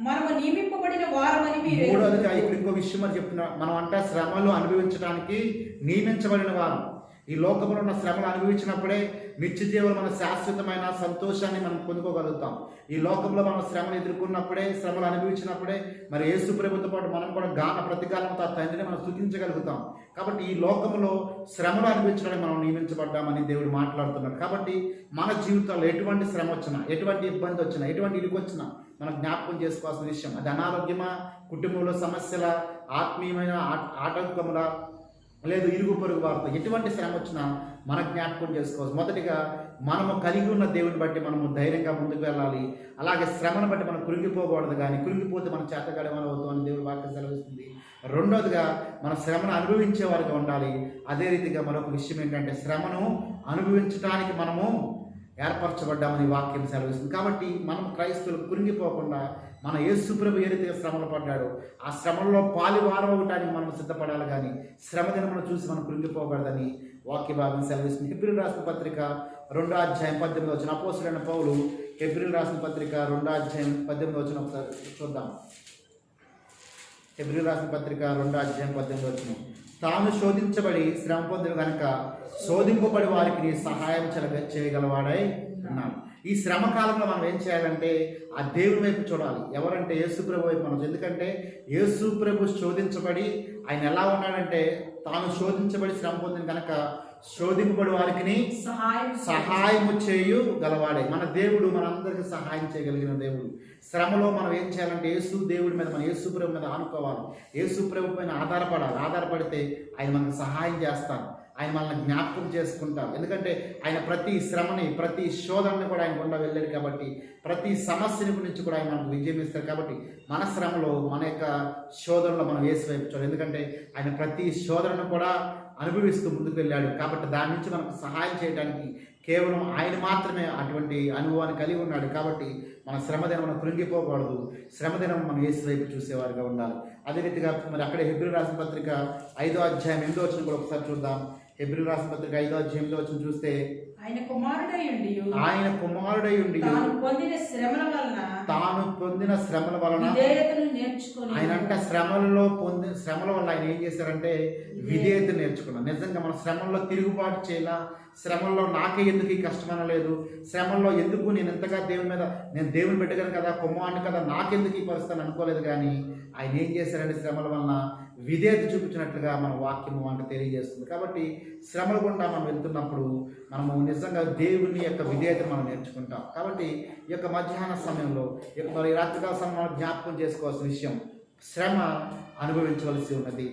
మనము నియమింపబడిన వారమని మీరు. మూడోదిగా ఇప్పుడు ఇంకో విషయం అని చెప్తున్నా, మనం అంటే శ్రమలు అనుభవించడానికి నియమించబడిన వారు. ఈ లోకంలో ఉన్న శ్రమలు అనుభవించినప్పుడే నిత్య జీవులు మన శాశ్వతమైన సంతోషాన్ని మనం పొందుకోగలుగుతాం. ఈ లోకంలో మనం శ్రమలు ఎదుర్కొన్నప్పుడే, శ్రమలు అనుభవించినప్పుడే మరి యేసు ప్రభుతో పాటు మనం కూడా ప్రతికాలంతో ఆ తండ్రిని మనం స్తుతించగలుగుతాం. కాబట్టి ఈ లోకంలో శ్రమలు అనుభవించడానికి మనం నియమించబడ్డామని దేవుడు మాట్లాడుతున్నాడు. కాబట్టి మన జీవితంలో ఎటువంటి శ్రమ వచ్చినా, ఎటువంటి ఇబ్బంది వచ్చినా, ఎటువంటి ఇరుకు వచ్చినా మనం జ్ఞాపకం చేసుకోవాల్సిన విషయం, అది అనారోగ్యమా, కుటుంబంలో సమస్యల, ఆత్మీయమైన ఆటంకముల, లేదు ఇరుగు పొరుగు వారితో ఎటువంటి శ్రమ వచ్చినా మనం జ్ఞాపకం చేసుకోవచ్చు. మొదటిగా మనము కలిగి ఉన్న దేవుని బట్టి మనము ధైర్యంగా ముందుకు వెళ్ళాలి. అలాగే శ్రమను బట్టి మనం కృంగిపోకూడదు, కానీ కృంగిపోతే మనం చేతగాడేమని అవుతామని దేవుడు వాక్యం సెలవిస్తుంది. రెండోదిగా మన శ్రమను అనుభవించే వారిగా ఉండాలి. అదే రీతిగా మరొక విషయం ఏంటంటే, శ్రమను అనుభవించడానికి మనము ఏర్పరచబడ్డామని వాక్యం సెలవిస్తుంది. కాబట్టి మనం క్రైస్తవులు కృంగిపోకుండా మన యేసు ప్రభు ఏ రీతిగా శ్రమలు పడ్డాడో ఆ శ్రమల్లో పాలువారం అవటానికి మనం సిద్ధపడాలి, కానీ శ్రమ దినమును చూసి మనం కృంగిపోకూడదని వాక్య భాగం సెలవిస్తుంది. హెబ్రీయులకు రాసిన పత్రిక 2వ అధ్యాయం 18వ వచనం, అపోస్తలుడైన పౌలు హెబ్రీయులకు రాసిన పత్రిక 2వ అధ్యాయం 18వ వచనం ఒకసారి చూద్దాం. హెబ్రీయులకు రాసిన పత్రిక 2వ అధ్యాయం 18వ వచనం, తాను శోధించబడి శ్రమ పొందిన కనుక శోధింపబడి వారికి సహాయం చేయగలవాడై ఉన్నాడు. ఈ శ్రమ కాలంలో మనం ఏం చేయాలంటే ఆ దేవుని వైపు చూడాలి. ఎవరంటే యేసు ప్రభు వైపు మనం. ఎందుకంటే యేసు ప్రభు శోధించబడి ఆయన ఎలా ఉన్నాడంటే, తాను శోధించబడి శ్రమ పొందిన కనుక శోధింపబడి వారికి సహాయము చేయు గలవాడే. మన దేవుడు మనందరికీ సహాయం చేయగలిగిన దేవుడు. శ్రమలో మనం ఏం చేయాలంటే యేసు దేవుడి మీద, మన యేసు ప్రభు మీద ఆనుకోవాలి, యేసు ప్రభు పైన ఆధారపడాలి. ఆధారపడితే ఆయన మనకు సహాయం చేస్తారు, ఆయన మనల్ని జ్ఞాపకం చేసుకుంటారు. ఎందుకంటే ఆయన ప్రతి శ్రమని, ప్రతి శోధనని కూడా ఆయన గుండా వెళ్ళాడు కాబట్టి, ప్రతి సమస్యని గురించి కూడా ఆయన మనకు విజయం ఇస్తారు. కాబట్టి మన శ్రమలో, మన యొక్క శోధనలో మనం యేసు వైపు చూడాలి. ఎందుకంటే ఆయన ప్రతి శోధనను కూడా అనుభవిస్తూ ముందుకు వెళ్ళాడు. కాబట్టి దాని నుంచి మనకు సహాయం చేయడానికి కేవలం ఆయన మాత్రమే అటువంటి అనుభవాన్ని కలిగి ఉన్నాడు. కాబట్టి మన శ్రమదినం మనం కృంగిపోకూడదు. శ్రమదినం మనం యేసు వైపు చూసేవారుగా ఉండాలి. అదే రీతిగా మరి అక్కడే హెబ్రీయులకు రాసిన పత్రిక 5వ అధ్యాయం 8వ వచనం కూడా ఒకసారి చూద్దాం. హెబ్రీయులకు రాసిన పత్రిక 5వ అధ్యాయం 8వ వచనం చూస్తే ఆయన కుమారుడై ఉండి తాను పొందిన శ్రమల వలన విధేయతను నేర్చుకొని ఆయన అంటే శ్రమల వల్ల ఆయన ఏం చేశారంటే విధేయత నేర్చుకున్నాం. నిజంగా మన శ్రమల్లో తిరుగుబాటు చేయాల, శ్రమల్లో నాకే ఎందుకు ఈ కష్టం అనలేదు, శ్రమల్లో ఎందుకు నేను ఎంతగా నేను దేవుని పెట్టగలను కదా, కుమారుని కదా, నాకెందుకు ఈ పరిస్థితి అనుకోలేదు. కానీ ఆయన ఏం చేశారంటే శ్రమల వలన విధేయత చూపించినట్లుగా మన వాక్యము మనకు తెలియజేస్తుంది. కాబట్టి శ్రమల గుండా మనం వెళ్తున్నప్పుడు మనము నిజంగా దేవుని యొక్క విధేయత మనం నేర్చుకుంటాం. కాబట్టి ఈ యొక్క మధ్యాహ్న సమయంలో మరి రాత్రికాల సమయం మనం జ్ఞాపకం చేసుకోవాల్సిన విషయం, శ్రమ అనుభవించవలసి ఉన్నది.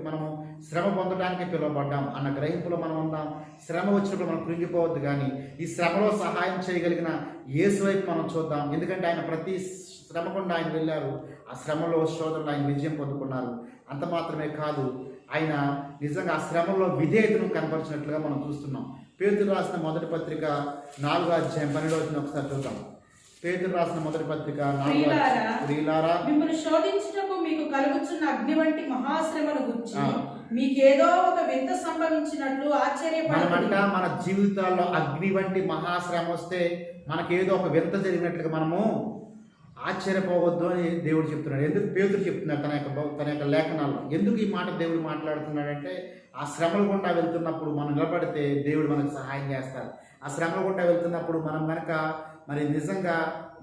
మనము శ్రమ పొందడానికి పిలువబడ్డాం అన్న గ్రహింపులో మనం ఉందాం. శ్రమ వచ్చినప్పుడు మనం కృంగిపోవద్దు, కానీ ఈ శ్రమలో సహాయం చేయగలిగిన యేసు వైపు మనం చూద్దాం. ఎందుకంటే ఆయన ప్రతి శ్రమ గుండా ఆయన వెళ్ళారు, ఆ శ్రమలో శోధనలో ఆయన విజయం పొందుకున్నారు. అంత మాత్రమే కాదు, ఆయన నిజంగా ఆ శ్రమలో విధేయతను కనపరిచినట్లుగా మనం చూస్తున్నాం. పేతురు రాసిన మొదటి పత్రిక 4వ అధ్యాయం 12వ వచనం ఒకసారి చూద్దాం. పేతురు రాసిన మొదటి పత్రిక 4వ అధ్యాయం, ప్రియులారా మిమ్మల్ని శోధించుటకు మీకు కలుగుచున్న అగ్ని వంటి మహాశ్రమను గురించి మీకేదో ఒక వింత సంభవించినట్లు ఆశ్చర్యపడకండి. మన జీవితాల్లో అగ్ని వంటి మహాశ్రమ వస్తే మనకేదో ఒక వింత జరిగినట్లుగా మనము ఆశ్చర్యపోవద్దు అని దేవుడు చెప్తున్నాడు. ఎందుకు పేతురు చెప్తున్నాడు తన యొక్క లేఖనాల్లో? ఎందుకు ఈ మాట దేవుడు మాట్లాడుతున్నాడంటే, ఆ శ్రమల గుండా వెళ్తున్నప్పుడు మనం నిలబడితే దేవుడు మనకు సహాయం చేస్తారు. ఆ శ్రమల గుండా వెళ్తున్నప్పుడు మనం కనుక మరి నిజంగా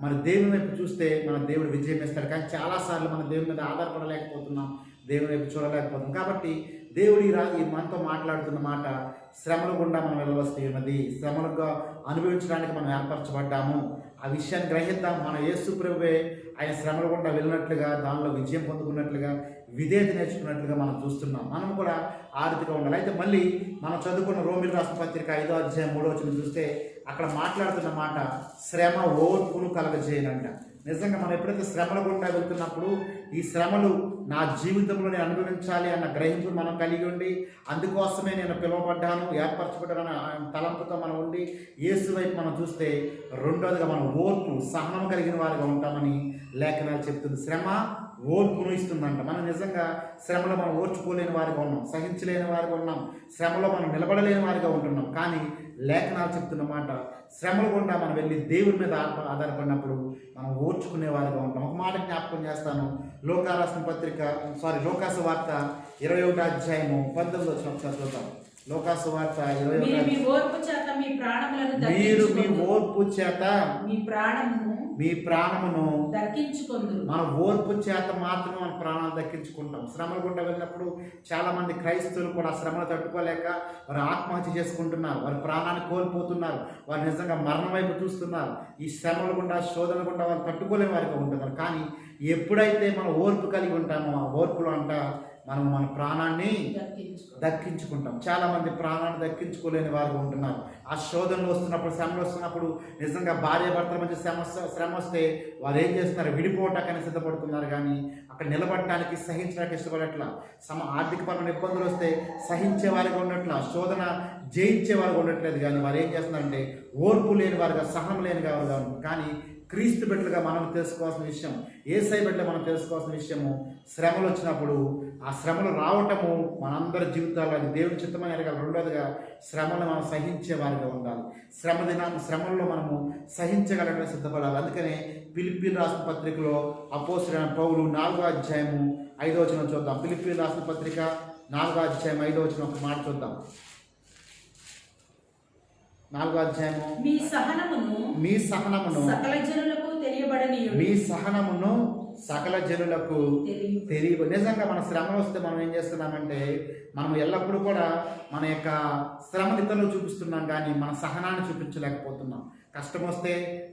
మన దేవుని వైపు చూస్తే మన దేవుడు విజయం ఇస్తాడు. కానీ చాలాసార్లు మన దేవుని మీద ఆధారపడలేకపోతున్నాం, దేవుని వైపు చూడలేకపోతున్నాం. కాబట్టి దేవుడు ఈ మనతో మాట్లాడుతున్న మాట, శ్రమల గుండా మనం వెళ్ళవలసి ఉన్నది, శ్రమలుగా అనుభవించడానికి మనం ఏర్పరచబడ్డాము. ఆ విషయాన్ని గ్రహిద్దాం. మన యేసు ప్రభువే ఆయన శ్రమల గుండా వెళ్ళినట్లుగా, దానిలో విజయం పొందుకున్నట్లుగా, విధేయత నేర్చుకున్నట్లుగా మనం చూస్తున్నాం. మనం కూడా ఆ రీతిగా ఉండాలి. అయితే మళ్ళీ మనం చదువుకున్న రోమిలకు రాసిన పత్రిక 5వ అధ్యాయం 3వ వచనం చూస్తే అక్కడ మాట్లాడుతున్న మాట శ్రమ ఓర్పును కలగజేయనంట. నిజంగా మనం ఎప్పుడైతే శ్రమల గుండా వెళ్తున్నప్పుడు ఈ శ్రమలు నా జీవితంలో నేను అనుభవించాలి అన్న గ్రహింపు మనం కలిగి ఉండి, అందుకోసమే నేను పిలువబడ్డాను, ఏర్పరచబడ్డాను తలంపుతో మనం ఉండి యేసు వైపు మనం చూస్తే, రెండోదిగా మనం ఓర్పు సహనం కలిగిన వారిగా ఉంటామని లేఖనాలు చెప్తుంది. శ్రమ ఓర్పును ఇస్తుందంట. మనం నిజంగా శ్రమలో మనం ఓర్చుకోలేని వారిగా ఉన్నాం, సహించలేని వారిగా ఉన్నాం, శ్రమలో మనం నిలబడలేని వారిగా ఉంటున్నాం. కానీ లేఖనాలు చెప్తున్న మాట, శ్రమల గుండా మనం వెళ్ళి దేవుని మీద ఆధారపడినప్పుడు మనం ఓర్చుకునే వారిగా ఉంటాం. ఒక మాట జ్ఞాపకం చేస్తాను. లోకాసు వార్త 21వ అధ్యాయము 19వ వచనం ఒకసారి చూద్దాం. లోకాసు వార్త 21వ మీరు మీ ఓర్పు చేత మీ ప్రాణమును దక్కించుకొందురు. మన ఓర్పు చేత మాత్రమే మన ప్రాణాలు దక్కించుకుంటాం. శ్రమల గుండా వెళ్ళినప్పుడు చాలా మంది క్రైస్తవులు కూడా శ్రమలు తట్టుకోలేక వారు ఆత్మహత్య చేసుకుంటున్నారు, వారి ప్రాణాన్ని కోల్పోతున్నారు, వారు నిజంగా మరణం వైపు చూస్తున్నారు. ఈ శ్రమల గుండా శోధనల గుండా వారు తట్టుకోలేని వారిగా ఉంటున్నారు. కానీ ఎప్పుడైతే మనం ఓర్పు కలిగి ఉంటామో, ఆ ఓర్పులో మనం మన ప్రాణాన్ని దక్కించుకుంటాం. చాలామంది ప్రాణాన్ని దక్కించుకోలేని వారు ఉంటున్నారు. ఆ శోధనలు వస్తున్నప్పుడు, శ్రమలు వస్తున్నప్పుడు, నిజంగా భార్య భర్తల మధ్య శ్రమ వస్తే వారు ఏం చేస్తున్నారు? విడిపోవటానికి సిద్ధపడుతున్నారు. కానీ అక్కడ నిలబడటానికి, సహించడానికి ఇష్టపడట్లా. ఆర్థికపరమైన ఇబ్బందులు వస్తే సహించే వారిగా ఉండట్లా, శోధన జయించే వారిగా ఉండట్లేదు. కానీ వారు ఏం చేస్తున్నారంటే ఓర్పు లేని వారుగా, సహనం లేని వారుగా ఉన్నారు. కానీ క్రీస్తు బిడ్డలుగా మనం తెలుసుకోవాల్సిన విషయం, యేసయ్య బిడ్డలు మనం తెలుసుకోవాల్సిన విషయము, శ్రమలు వచ్చినప్పుడు ఆ శ్రమలు రావటము మనందరి జీవితాల్లో అది దేవుడి చిత్తమని ఎరగాలి. రెండోదిగా శ్రమను మనం సహించే వారిగా ఉండాలి. శ్రమల్లో మనము సహించగలగడం సిద్ధపడాలి. అందుకనే ఫిలిప్పీయులకు రాసిన పత్రికలో అపోస్తలుడైన పౌలు 4వ అధ్యాయము 5వ వచనం చూద్దాం. ఫిలిప్పీయులకు రాసిన పత్రిక 4వ అధ్యాయం 5వ వచనం ఒక మాట చూద్దాం. 4వ అధ్యాయము, మీ సహనమును సకల జనులకు తెలియబడనీయుడు. మీ సహనమును సకల జనులకు తెలియ. నిజంగా మన శ్రమలు వస్తే మనం ఏం చేస్తున్నామంటే, మనం ఎల్లప్పుడూ కూడా మన యొక్క శ్రమను ఇతరులు చూపిస్తున్నాం, కానీ మన సహనాన్ని చూపించలేకపోతున్నాం. కష్టం వస్తే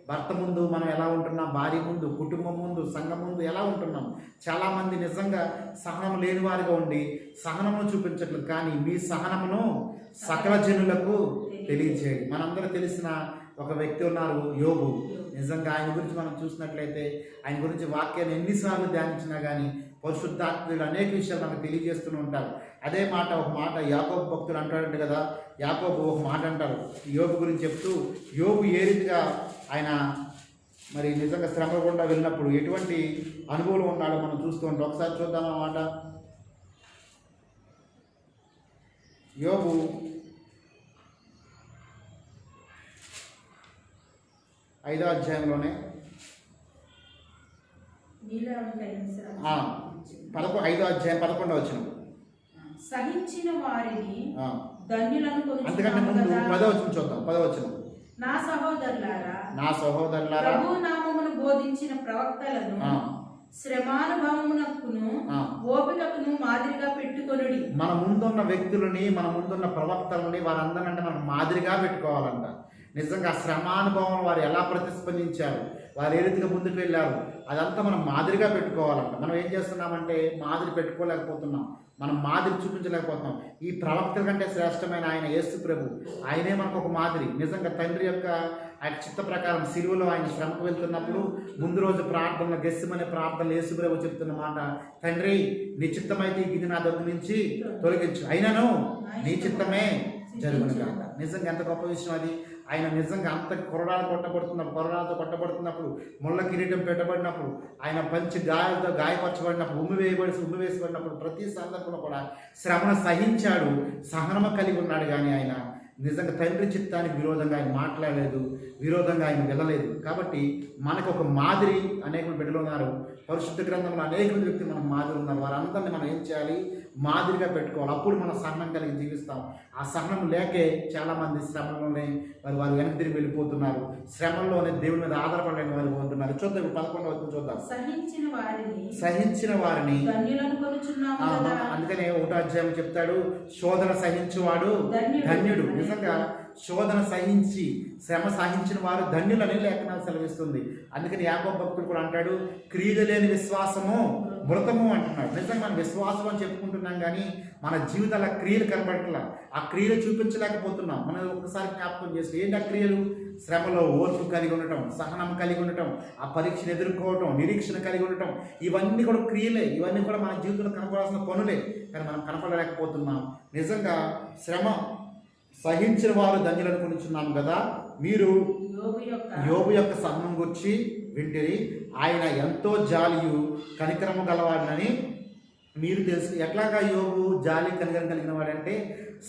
భర్త ముందు మనం ఎలా ఉంటున్నాం, భార్య ముందు, కుటుంబం ముందు, సంఘం ముందు ఎలా ఉంటున్నాం. చాలామంది నిజంగా సహనం లేని వారిగా ఉండి సహనమును చూపించట్లేదు. కానీ మీ సహనమును సకల జనులకు తెలియజేయండి. మనందరూ తెలిసిన ఒక వ్యక్తి ఉన్నారు, యోబు. నిజంగా ఆయన గురించి మనం చూసినట్లయితే, ఆయన గురించి వాక్యాన్ని ఎన్నిసార్లు ధ్యానించినా కానీ పరిశుద్ధాత్ముడు అనేక విషయాలు మనకు తెలియజేస్తూనే ఉంటారు. అదే మాట, ఒక మాట యాకోబు భక్తుడు అంటాడంటే కదా, యాకోబు ఒక మాట అంటారు యోబు గురించి చెప్తూ, యోబు ఏ రీతిగా ఆయన మరి నిజంగా శ్రమ గుండా వెళ్ళినప్పుడు ఎటువంటి అనుభవం ఉన్నాడో మనం చూస్తూ ఉంటాం. ఒకసారి చూద్దాం అన్నమాట. యోబు 5వ అధ్యాయంలోనే 5వ అధ్యాయం 11వ వచనం. సహించిన వారిని ధన్యులను అంతకంటే ముందు 10వ వచనం చూద్దాం. 10వ వచనం. నా సహోదరులారా ప్రభు నామమును బోధించిన ప్రవక్తలను శ్రమానుభవమునకును ఓపికకును మాదిరిగా పెట్టుకొనుడి. మన ముందున్న వ్యక్తులని, మన ముందున్న ప్రవక్తలని, వారందరినీ మనం మాదిరిగా పెట్టుకోవాలంట. నిజంగా శ్రమానుభవం వారు ఎలా ప్రతిస్పందించారు, వారు ఏ రీతిగా ముందుకు వెళ్ళారు, అదంతా మనం మాదిరిగా పెట్టుకోవాలంట. మనం ఏం చేస్తున్నామంటే మాదిరి పెట్టుకోలేకపోతున్నాం, మనం మాదిరి చూపించలేకపోతున్నాం. ఈ ప్రవక్తల కంటే శ్రేష్టమైన ఆయన యేసు ప్రభు, ఆయనే మనకు ఒక మాదిరి. నిజంగా తండ్రి యొక్క ఆయన చిత్త ప్రకారం సిలువలో ఆయన శ్రమకు వెళ్తున్నప్పుడు ముందు రోజు ప్రార్థనలో గెస్సిమనే ప్రార్థనలు యేసు ప్రభు చెప్తున్న మాట, తండ్రి నీ చిత్తమైతే ఈ గిన్నె నా దగ్గర నుంచి తొలగించు, అయినను నీ చిత్తమే జరుగును కాక. నిజంగా ఎంత గొప్ప విషయం అది. ఆయన నిజంగా అంత కొరడాలతో కొట్టబడుతున్నప్పుడు, ముళ్ళ కిరీటం పెట్టబడినప్పుడు, ఆయన పంచి గాయాలతో గాయపరచబడినప్పుడు, ఉమ్మి వేసిబడినప్పుడు, ప్రతి సందర్భంలో కూడా శ్రమను సహించాడు, సహనము కలిగి ఉన్నాడు. కానీ ఆయన నిజంగా తండ్రి చిత్తానికి విరోధంగా ఆయన మాట్లాడలేదు, విరోధంగా ఆయన వెళ్ళలేదు. కాబట్టి మనకు ఒక మాదిరి అనేక బిడ్డలు ఉన్నారు. పరిశుద్ధ గ్రంథంలో అనేక వ్యక్తులు మనకు మాదిరి ఉన్నారు. వారందరినీ మనం ఏం చేయాలి? మాదిరిగా పెట్టుకోవాలి. అప్పుడు మనం సహనం కలిగి జీవిస్తాం. ఆ సహనం లేకే చాలామంది శ్రమలోనే వారు వెనక్కి తిరిగి వెళ్ళిపోతున్నారు. శ్రమంలోనే దేవుని మీద ఆధారపడలేని వారు ఉంటున్నారు. చూద్దాం, 11వ వచనం చూద్దాం. సహించిన వారిని అందుకనే 1వ అధ్యాయం చెప్తాడు, శోధన సహించువాడు ధన్యుడు. నిజంగా శోధన సహించి శ్రమ సహించిన వారు ధన్యులని లేఖనాలు సెలవిస్తుంది. అందుకని యాకోబు భక్తుడు కూడా అంటాడు, క్రియలు లేని విశ్వాసము మృతము అంటున్నాడు. నిజంగా మనం విశ్వాసం అని చెప్పుకుంటున్నాం కానీ మన జీవితాల క్రియలు కనబడట్లా, ఆ క్రియలు చూపించలేకపోతున్నాం. మనం ఒక్కసారి జ్ఞాపకం చేస్తే ఏంటి ఆ క్రియలు? శ్రమలో ఓర్పు కలిగి ఉండటం, సహనం కలిగి ఉండటం, ఆ పరీక్షను ఎదుర్కోవటం, నిరీక్షణ కలిగి ఉండటం, ఇవన్నీ కూడా క్రియలే. ఇవన్నీ కూడా మన జీవితంలో కనపడాల్సిన పనులే, కానీ మనం కనపడలేకపోతున్నాం. నిజంగా శ్రమ సహించిన వారు ధన్యులను కొనుచున్నాం కదా. మీరు యోబు యొక్క సహనం గురించి వింటిరి. ఆయన ఎంతో జాలియు కనికరము గలవాడని మీరు తెలుసు. ఎట్లాగా యోబు జాలి కనికరం కలిగిన వాడంటే,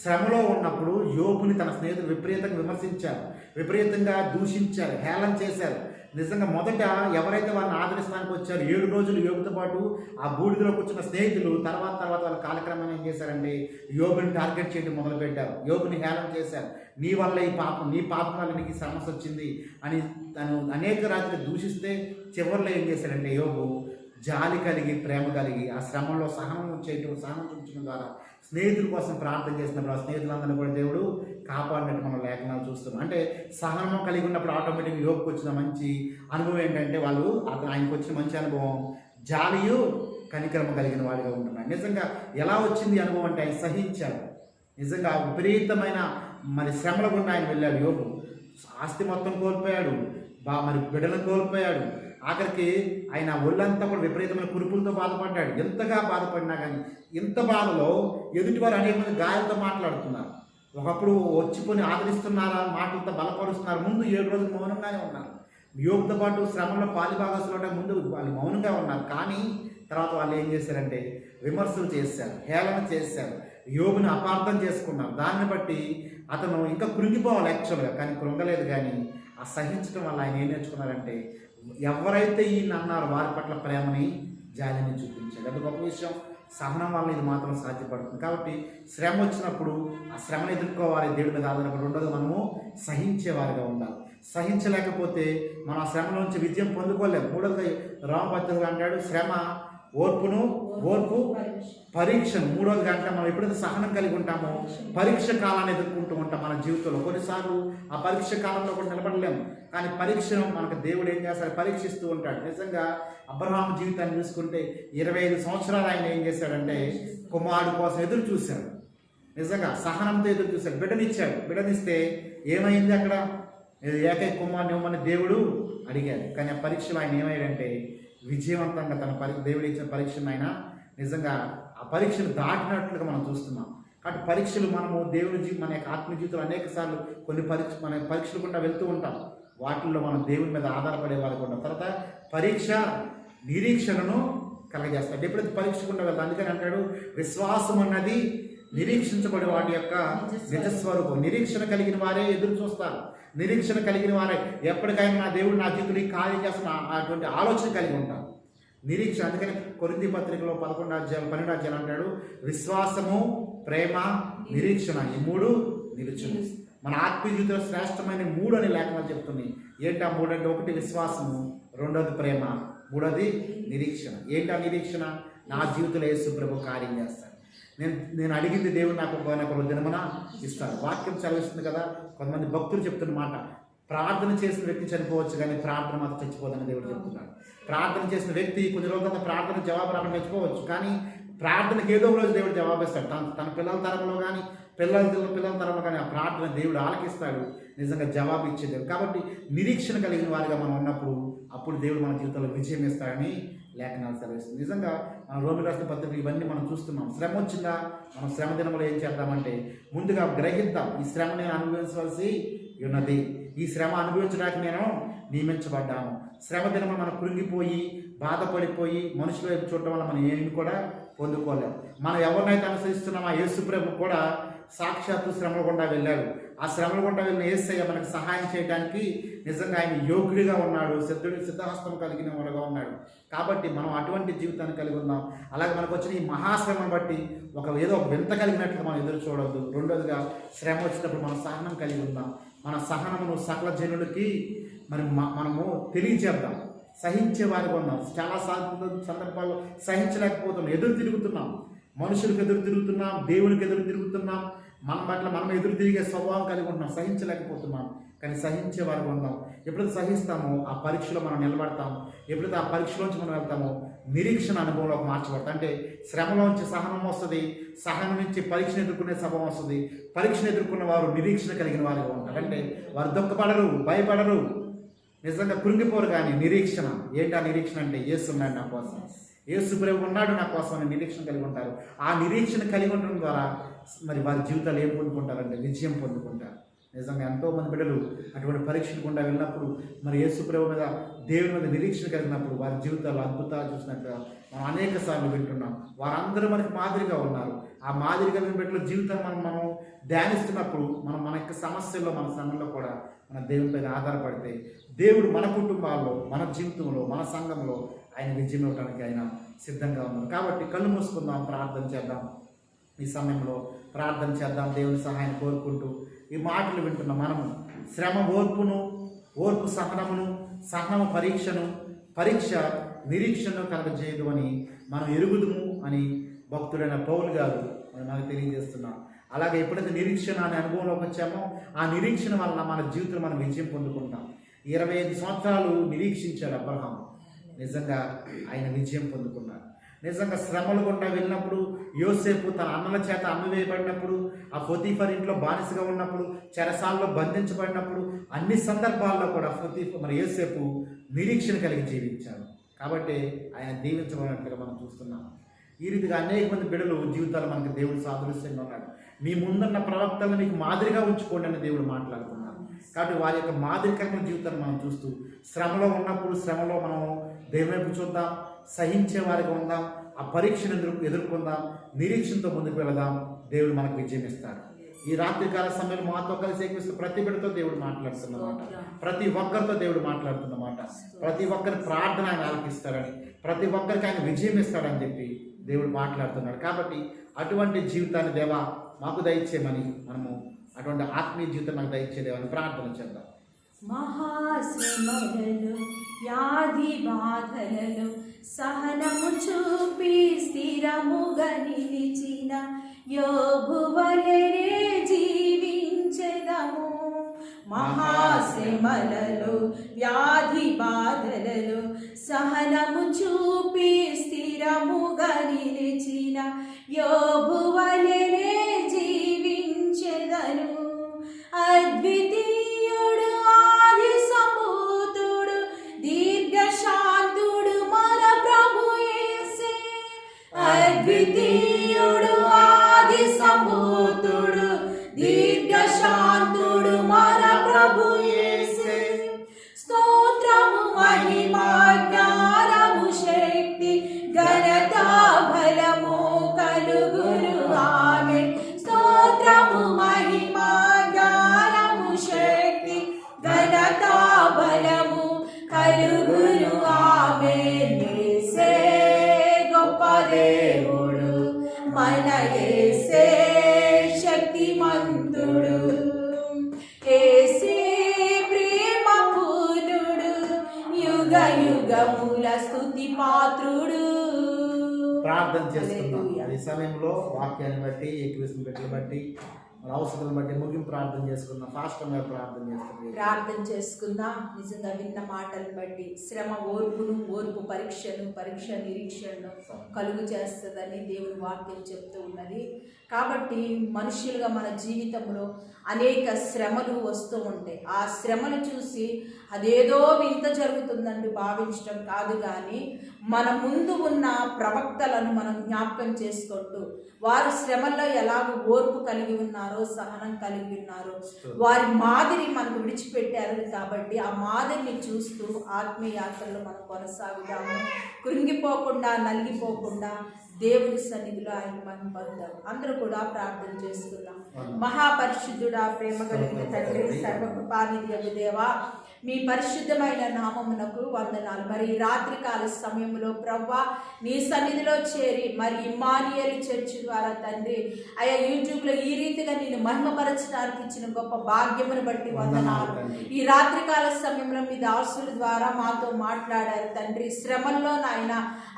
శ్రమలో ఉన్నప్పుడు యోబుని తన స్నేహితులు విపరీతంగా విమర్శించారు, విపరీతంగా దూషించారు, హేళన చేశారు. నిజంగా మొదట ఎవరైతే వాళ్ళని ఆదరిస్తానికి వచ్చారు, 7 రోజులు యోబుతో పాటు ఆ బూడిదలో కూర్చున్న స్నేహితులు తర్వాత వాళ్ళ కాలక్రమాన్ని ఏం చేశారంటే యోబుని టార్గెట్ చేయడం మొదలుపెట్టారు, యోబుని హేళన చేశారు. నీ వల్ల నీ పాపం వల్ల నీకు సమస్య వచ్చింది అని తను అనేక రాత్రులు దూషిస్తే చివరిలో ఏం చేశాడంటే యోబు జాలి కలిగి, ప్రేమ కలిగి, ఆ శ్రమంలో సహనం చూపించడం ద్వారా స్నేహితుల కోసం ప్రార్థన చేసినప్పుడు ఆ స్నేహితులందరినీ కూడా దేవుడు కాపాడినట్టు మనం లేఖనాలు చూస్తున్నాం. అంటే సహనం కలిగి ఉన్నప్పుడు ఆటోమేటిక్గా యోబుకు వచ్చిన మంచి అనుభవం ఏంటంటే ఆయనకు వచ్చిన మంచి అనుభవం జాలియు కనికరమ కలిగిన వాడిగా ఉంటున్నాడు. నిజంగా ఎలా వచ్చింది అనుభవం అంటే ఆయన సహించాడు. నిజంగా విపరీతమైన మరి శ్రమల గుండా ఆయన వెళ్ళాడు. యోబు ఆస్తి మొత్తం కోల్పోయాడు, మరి బిడ్డలను కోల్పోయాడు. ఆఖరికి ఆయన ఒళ్ళంతా కూడా విపరీతమైన కురుపులతో బాధపడ్డాడు. ఎంతగా బాధపడినా కానీ ఇంత బాధలో ఎదుటివారు అనేక మంది గాయాలతో మాట్లాడుతున్నారు. ఒకప్పుడు వచ్చిపోయి ఆదరిస్తున్నారా, మాటలతో బలపరుస్తున్నారు. ముందు 7 రోజులు మౌనంగానే ఉన్నారు. యోగుతో పాటు శ్రమంలో పాలిభాగస్తులు ముందు వాళ్ళు మౌనంగా ఉన్నారు. కానీ తర్వాత వాళ్ళు ఏం చేశారంటే విమర్శలు చేశారు, హేళన చేశారు, యోగుని అపార్థం చేసుకున్నారు. దాన్ని బట్టి అతను ఇంకా కృంగిపోవాలి యాక్చువల్గా, కానీ కృంగలేదు. కానీ ఆ సహించడం వల్ల ఆయన ఏం నేర్చుకున్నారంటే ఎవరైతే ఈయన అన్నారో వారి పట్ల ప్రేమని, జాలిని చూపించాడు. అది గొప్ప విషయం. సహనం వల్ల ఇది మాత్రం సాధ్యపడుతుంది. కాబట్టి శ్రమ వచ్చినప్పుడు ఆ శ్రమను ఎదుర్కోవాలి, దేవుడి మీద ఆధారపడి. రెండోది మనము సహించేవారిగా ఉండాలి. సహించలేకపోతే మనం ఆ శ్రమ నుంచి విజయం పొందుకోలేము. మూడోది రామభద్రుడు అంటాడు, శ్రమ ఓర్పు పరీక్షను. మూడోది గంట మనం ఎప్పుడైతే సహనం కలిగి ఉంటామో పరీక్ష కాలాన్ని ఎదుర్కొంటూ ఉంటాం మన జీవితంలో. కొన్నిసార్లు ఆ పరీక్ష కాలంలో కూడా నిలబడలేము, కానీ పరీక్షను మనకు దేవుడు ఏం చేస్తాడు, పరీక్షిస్తూ ఉంటాడు. నిజంగా అబ్రహాము జీవితాన్ని చూసుకుంటే 25 సంవత్సరాలు ఆయన ఏం చేశాడంటే కుమారుడు కోసం ఎదురు చూశాడు. నిజంగా సహనంతో ఎదురు చూశాడు. బిడ్డనిస్తే ఏమైంది అక్కడ? ఏకైక కుమారుని ఇవ్వమని దేవుడు అడిగాడు. కానీ ఆ పరీక్షలో ఆయన ఏమయ్యాడంటే విజయవంతంగా దేవుడు ఇచ్చిన పరీక్షను ఆయన నిజంగా ఆ పరీక్షను దాటినట్లుగా మనం చూస్తున్నాం. కాబట్టి పరీక్షలు మనము దేవుని మన యొక్క ఆత్మ జీవితంలో అనేక సార్లు కొన్ని పరీక్షలు గుండా వెళ్తూ ఉంటాం. వాటిల్లో మనం దేవుని మీద ఆధారపడే వారికి ఉంటాం. తర్వాత పరీక్ష నిరీక్షణను కలగజేస్తాడు. ఎప్పుడైతే పరీక్షకుండా వెళ్తాం, అందుకని అంటాడు విశ్వాసం అన్నది నిరీక్షించబడే వాటి యొక్క నిజస్వరూపం. నిరీక్షణ కలిగిన వారే ఎదురు చూస్తారు. నిరీక్షణ కలిగిన వారే ఎప్పటికైనా నా దేవుడు నా జీవితంలో కార్యం చేస్తున్న అటువంటి ఆలోచన కలిగి ఉంటారు. నిరీక్షణ. అందుకని కొరింథీ పత్రికలో 12 అధ్యాయం అంటాడు విశ్వాసము, ప్రేమ, నిరీక్షణ, ఈ 3 నిరీక్షణ. మన ఆత్మీయ జీవితంలో శ్రేష్టమైన 3 అని లేఖనాలు చెప్తున్నాయి. ఏంటి ఆ 3 అంటే? 1 విశ్వాసము, 2 ప్రేమ, 3 నిరీక్షణ. ఏంటి ఆ నిరీక్షణ? నా జీవితంలో యేసు ప్రభు కార్యం చేస్తాడు. నేను అడిగింది దేవుడు నాకు దినమున ఇస్తాడు. వాక్యం చదివిస్తుంది కదా. కొంతమంది భక్తులు చెప్తున్న మాట, ప్రార్థన చేసిన వ్యక్తి చనిపోవచ్చు కానీ ప్రార్థన మాత్రం చచ్చిపోదని దేవుడు చెప్తున్నాడు. ప్రార్థన చేసిన వ్యక్తి కొన్ని రోజుల ప్రార్థన జవాబు రావడం చచ్చిపోవచ్చు, కానీ ప్రార్థనకి ఏదో రోజు దేవుడు జవాబిస్తాడు. తన పిల్లల తరంలో కానీ పిల్లల తరంలో కానీ ఆ ప్రార్థన దేవుడు ఆలకిస్తాడు. నిజంగా జవాబు ఇచ్చేది. కాబట్టి నిరీక్షణ కలిగిన వారిగా మనం ఉన్నప్పుడు అప్పుడు దేవుడు మన జీవితంలో విజయం ఇస్తాడని లేఖనాలు సెలవిస్తుంది. నిజంగా మనం రోమి రాసిన పత్రిక ఇవన్నీ మనం చూస్తున్నాం. శ్రమ వచ్చిందా? మనం శ్రమ దినంలో ఏం చేద్దామంటే ముందుగా గ్రహిద్దాం, ఈ శ్రమ నేను అనుభవించవలసి ఉన్నది, ఈ శ్రమ అనుభవించడానికి నేను నియమించబడ్డాను. శ్రమ దినం మనం కృంగిపోయి బాధపడిపోయి మనుషుల వైపు చూడటం వల్ల మనం ఏమి కూడా పొందుకోలేము. మనం ఎవరినైతే అనుసరిస్తున్నామో ఆ యేసు ప్రభు కూడా సాక్షాత్తు శ్రమల గుండా వెళ్ళాడు. ఆ శ్రమల గుండా వెళ్ళిన యేసయ్య మనకు సహాయం చేయడానికి నిజంగా ఆయన యోగ్యుడిగా ఉన్నాడు, సిద్ధహస్తం కలిగిన వాడుగా ఉన్నాడు. కాబట్టి మనం అటువంటి జీవితాన్ని కలిగి ఉన్నాం. అలాగే మనకు వచ్చిన ఈ మహాశ్రమను బట్టి ఏదో ఒక వింత కలిగినట్లు మనం ఎదురు చూడవద్దు. రెండోదిగా శ్రమ వచ్చినప్పుడు మనం సహనం కలిగి ఉందాం. మన సహనమును సకల జనులకి మనము తెలియజేద్దాం. సహించే వారికి ఉన్నాం. చాలా సందర్భాల్లో సహించలేకపోతున్నాం, ఎదురు తిరుగుతున్నాం. మనుషులకు ఎదురు తిరుగుతున్నాం, దేవునికి ఎదురు తిరుగుతున్నాం. మన పట్ల మనం ఎదురు తిరిగే స్వభావం కలిగి ఉంటున్నాం, సహించలేకపోతున్నాం. కానీ సహించే వారికి ఉన్నాం. ఎప్పుడైతే సహిస్తామో ఆ పరీక్షలో మనం నిలబడతాం. ఎప్పుడైతే ఆ పరీక్షలోంచి మనం వెళ్తామో నిరీక్షణ అనుభవంలోకి మార్చబడతాం. అంటే శ్రమలోంచి సహనం వస్తుంది, సహనం నుంచి పరీక్షను ఎదుర్కొనే స్వభావం వస్తుంది. పరీక్షను ఎదుర్కొన్న వారు నిరీక్షణ కలిగిన వారిగా ఉంటారు. అంటే వారు దుఃఖపడరు, భయపడరు, నిజంగా కృంగిపోరు. కానీ నిరీక్షణ. ఏంటి ఆ నిరీక్షణ అంటే? యేసు ఉన్నాడు నా కోసం, యేసు ప్రభు ఉన్నాడు నా కోసం అని నిరీక్షణ కలిగి ఉంటారు. ఆ నిరీక్షణ కలిగి ఉండడం ద్వారా మరి వారి జీవితాలు ఏం పొందుకుంటారంటే విజయం పొందుకుంటారు. నిజంగా ఎంతోమంది బిడ్డలు అటువంటి పరీక్షలు గుండా వెళ్ళినప్పుడు మరి యేసు ప్రభు మీద దేవుని మీద నిరీక్షణ కలిగినప్పుడు వారి జీవితాలు అద్భుతాలు చూసినట్టుగా మనం అనేక సార్లు వింటున్నాం. వారందరూ మనకి మాదిరిగా ఉన్నారు. ఆ మాదిరి కలిగిన బిడ్డల జీవితాన్ని మనం ధ్యానిస్తున్నప్పుడు మన యొక్క సమస్యల్లో మన శ్రమల్లో కూడా మన దేవుని పైన ఆధారపడితే దేవుడు మన కుటుంబాల్లో, మన జీవితంలో, మన సంఘంలో ఆయన విజయం ఇవ్వడానికి ఆయన సిద్ధంగా ఉన్నారు. కాబట్టి కళ్ళు మూసుకుందాం, ప్రార్థన చేద్దాం. ఈ సమయంలో ప్రార్థన చేద్దాం, దేవుని సహాయం కోరుకుంటూ ఈ మాటలు వింటున్న మనము శ్రమ ఓర్పు సహనమును, సహనము పరీక్ష నిరీక్షణను కలగజేయదు అని మనం ఎరుగుదుము అని భక్తుడైన పౌలు గారు మనకు తెలియజేస్తున్నాం. అలాగే ఎప్పుడైతే నిరీక్షణ అనే అనుభవంలోకి వచ్చామో ఆ నిరీక్షణ వలన మన జీవితంలో మనం విజయం పొందుకుంటాం. 25 సంవత్సరాలు నిరీక్షించాడు అబ్రహాం. నిజంగా ఆయన విజయం పొందుకున్నాడు. నిజంగా శ్రమలు గుండా వెళ్ళినప్పుడు యోసేపు తన అన్నల చేత అమ్మివేయబడినప్పుడు, ఆ పొతీఫర్ ఇంట్లో బానిసగా ఉన్నప్పుడు, చెరసాల్లో బంధించబడినప్పుడు అన్ని సందర్భాల్లో కూడా యోసేపు నిరీక్షణ కలిగి జీవించాడు. కాబట్టి ఆయన దీవించబడినట్లుగా మనం చూస్తున్నాం. ఈ రీతిగా అనేక మంది బిడ్డలు జీవితాలు మనకు దేవుడు సాదృశ్యంగా ఉన్నాడు. మీ ముందున్న ప్రవక్తలను మీకు మాదిరిగా ఉంచుకోండి అని దేవుడు మాట్లాడుతున్నారు. కాబట్టి వారి యొక్క మాదిరికరమైన జీవితాన్ని మనం చూస్తూ శ్రమలో ఉన్నప్పుడు శ్రమలో మనం దేవుని వైపు చూద్దాం, సహించే వారికి ఉందాం, ఆ పరీక్షను ఎదుర్కొందాం, నిరీక్షణతో ముందుకు వెళదాం. దేవుడు మనకు విజయం ఇస్తాడు. ఈ రాత్రికాల సమయంలో మాతో కలిసి ఎక్కిస్తూ ప్రతి బిడ్డతో దేవుడు మాట్లాడుతున్నమాట, ప్రతి ఒక్కరితో దేవుడు మాట్లాడుతున్నమాట, ప్రతి ఒక్కరి ప్రార్థన ఆయన ఆలకిస్తాడని, ప్రతి ఒక్కరికి ఆయన విజయం ఇస్తాడని చెప్పి దేవుడు మాట్లాడుతున్నాడు. కాబట్టి అటువంటి జీవితాన్ని దేవా మాకు దయచేయమని, మనము అటువంటి ఆత్మీయ జీవితం నాకు దయచేదేవని ప్రార్థన చేద్దాం. మహాశ్రమలలో వ్యాధి బాధలలో సహనము చూపి స్థిరముగా నిలిచిన యోబు వలెనే జీవించెదము. మహాశ్రమలలో వ్యాధి బాధలలో సహనము చూపి స్థిరముగా నిలిచిన యోబు వలెనే జీవించెదను. అద్వితీయుడు ఆది సంభూతుడు దీర్ఘశాంతుడు మన ప్రభు యేసే. అద్వితీయుడు ఆది సంభూతుడు దీర్ఘశాంతుడు మన ప్రభు యేసే. ప్రార్థన చేసుకుందాం. హల్లెలూయా. ఈ సమయంలో వాక్యాన్ని బట్టి, ఏకీవిసిన బిడ్డలు బట్టి, మన అవసరాలను బట్టి ముగింపు ప్రార్థన చేసుకుందాం. ఫాస్ట్గా ప్రార్థన చేసుకుందాం. ప్రార్థన చేసుకుందాం. నిజంగా విన్న మాటలను బట్టి శ్రమ ఓర్పును, ఓర్పు పరీక్షను, పరీక్ష నిరీక్షణను కలుగు చేస్తుందని దేవుని వాక్యం చెప్తూ ఉన్నది. కాబట్టి మనుషులుగా మన జీవితంలో అనేక శ్రమలు వస్తూ ఉంటాయి. ఆ శ్రమను చూసి అదేదో వింత జరుగుతుందంటూ భావించడం కాదు, కానీ మన ముందు ఉన్న ప్రవక్తలను మనం జ్ఞాపకం చేసుకుంటూ వారు శ్రమల్లో ఎలాగో ఓర్పు కలిగి ఉన్నారో, సహనం కలిగి ఉన్నారో, వారి మాదిరి మనకు విడిచిపెట్టారు. కాబట్టి ఆ మాదిరిని చూస్తూ ఆత్మీయ యాత్రలో మనం కొనసాగుదాము. కృంగిపోకుండా, నలిగిపోకుండా దేవుని సన్నిధిలో ఆయన మనం పొందాం. అందరూ కూడా ప్రార్థన చేసుకుందాం. మహాపరిశుద్ధుడా, ప్రేమ కలిగిన తండ్రి, సర్వకృపానిధి దేవా, మీ పరిశుద్ధమైన నామమునకు వందనాలు. మరి ఈ రాత్రికాల సమయంలో ప్రవ్వా నీ సన్నిధిలో చేరి మరి ఇమ్మానుయేలు చర్చ్ ద్వారా తండ్రి అయ్యా యూట్యూబ్లో ఈ రీతిగా నేను మహిమపరచడానికి ఇచ్చిన గొప్ప భాగ్యమును బట్టి వందనాలు. ఈ రాత్రికాల సమయంలో మీ దాసుల ద్వారా మాతో మాట్లాడారు తండ్రి. శ్రమల్లో నాయన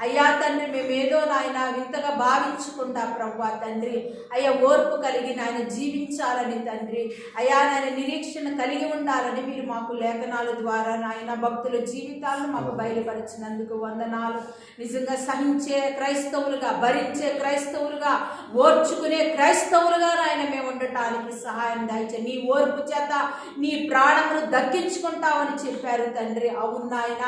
అయ్యా తండ్రి మేమేదో నాయన వింతగా భావించకుండా ప్రవ్వా తండ్రి అయ్యా ఓర్పు కలిగి నాయన జీవించాలని తండ్రి అయ్యా నాయన నిరీక్షణ కలిగి ఉండాలని మీరు మాకు లేఖనాల ద్వారా నాయన భక్తుల జీవితాలను మాకు బయలుపరిచినందుకు వందనాలు. నిజంగా సహించే క్రైస్తవులుగా, భరించే క్రైస్తవులుగా, ఓర్చుకునే క్రైస్తవులుగా నాయన మేము ఉండటానికి సహాయం దయచేయండి. నీ ఓర్పు చేత నీ ప్రాణమును దక్కించుకుంటామని చెప్పారు తండ్రి. అవును నాయన,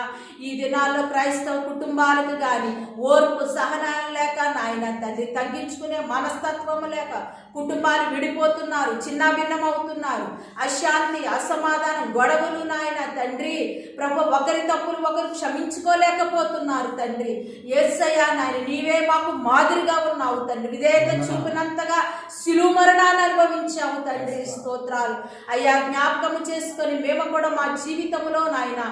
ఈ దినాల్లో క్రైస్తవ కుటుంబాలకు కానీ ఓర్పు సహనం లేక నాయన తండ్రి తగ్గించుకునే మనస్తత్వం లేక కుటుంబాలు విడిపోతున్నారు, చిన్నాభిన్నం అవుతున్నారు. అశాంతి, అసమాధానం, గొడవలు నాయన తండ్రి ప్రభు ఒకరి తప్పులు ఒకరు క్షమించుకోలేకపోతున్నారు తండ్రి. యేసయ్యా నాయన నీవే మాకు మాదిరిగా ఉన్నావు తండ్రి. విధేయత చూపినంతగా శిలువ మరణాన్ని అనుభవించావు తండ్రి. స్తోత్రాలు అయ్యా. జ్ఞాపకము చేసుకొని మేము కూడా మా జీవితంలో నాయన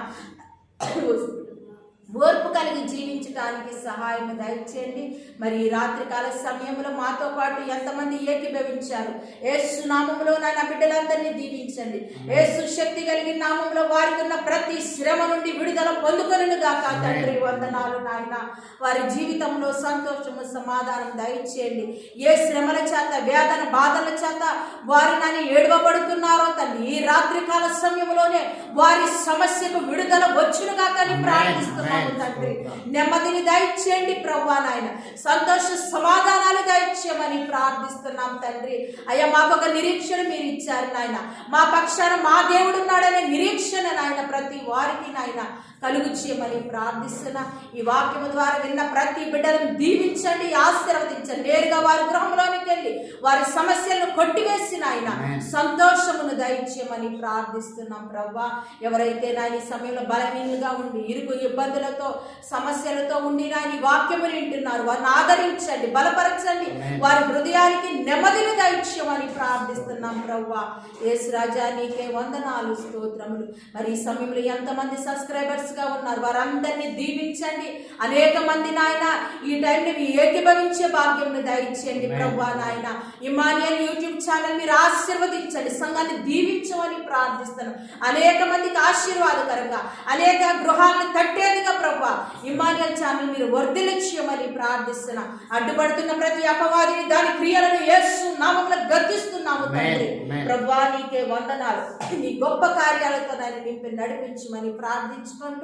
ఓర్పు కలిగి జీవించడానికి సహాయం దయచేయండి. మరి ఈ రాత్రికాల సమయంలో మాతో పాటు ఎంతమంది ఏకీభవించారు యేసు నామములో నాయన బిడ్డలందరినీ దీవించండి. యేసు శక్తి కలిగిన నామంలో వారికి ఉన్న ప్రతి శ్రమ నుండి విడుదల పొందుకొనును గాక తండ్రి. వందనాలు నాయన. వారి జీవితంలో సంతోషము, సమాధానం దయచేయండి. ఏ శ్రమల చేత, వేదన, బాధల చేత వారి నాని ఏడవబడుతున్నారో తండ్రి ఈ రాత్రికాల సమయంలోనే వారి సమస్యకు విడుదల వచ్చును గాక అని ప్రార్థిస్తున్నాం తండ్రి. నెమ్మదిని దయచేయండి ప్రభువా నాయన. సంతోష సమాధానాలు దయచేయమని ప్రార్థిస్తున్నాం తండ్రి. అయ్యా మాకు ఒక నిరీక్షణ మీరు ఇచ్చారు నాయన. మా పక్షాన మా దేవుడు ఉన్నాడనే నిరీక్షణ నాయన ప్రతి వారికి నాయన కలుగు చేయమని ప్రార్థిస్తున్నా. ఈ వాక్యము ద్వారా విన్న ప్రతి బిడ్డలను దీవించండి, ఆశీర్వదించండి. నేరుగా వారి గృహంలోనికి వెళ్ళి వారి సమస్యలను కొట్టివేసిన ఆయన సంతోషమును దయచేయమని ప్రార్థిస్తున్నాం ప్రభువా. ఎవరైతే నాయన ఈ సమయంలో బలహీనంగా ఉండి ఇరుకు ఇబ్బందులతో సమస్యలతో ఉండి నాయన ఈ వాక్యమును వింటున్నారు, వారిని ఆదరించండి, బలపరచండి. వారి హృదయానికి నెమ్మదిని దయచేయమని ప్రార్థిస్తున్నాం ప్రభువా. యేసు రాజా నీకే వందనాలు, స్తోత్రములు. మరి ఈ సమయంలో ఎంతమంది సబ్స్క్రైబర్స్ గా ఉన్నారు వారందరినీ దీవించండి. అనేక మంది నాయన ఈ టైంని మీ ఏకీభవించే భాగ్యం దయచేయండి ప్రభువా నాయన. ఇమ్మానుయేల్ యూట్యూబ్ ఛానల్ మీరు ఆశీర్వదించండి, సంఘాన్ని దీవించమని ప్రార్థిస్తున్నాం. అనేక మందికి ఆశీర్వాదకరంగా, అనేక గృహాలను తట్టేదిగా ప్రభువా ఇమ్మానుయేల్ ఛానల్ మీరు వర్ధిల్లించమని ప్రార్థిస్తున్నాం. అడ్డుపడుతున్న ప్రతి అపవాదిని, దాని క్రియలను యేసు నామములో గద్దిస్తున్నాము తండ్రి. ప్రభువా నీకే వందనాలు. నీ గొప్ప కార్యాలతో నాయన నింపి నడిపించమని ప్రార్థించుకుంటూ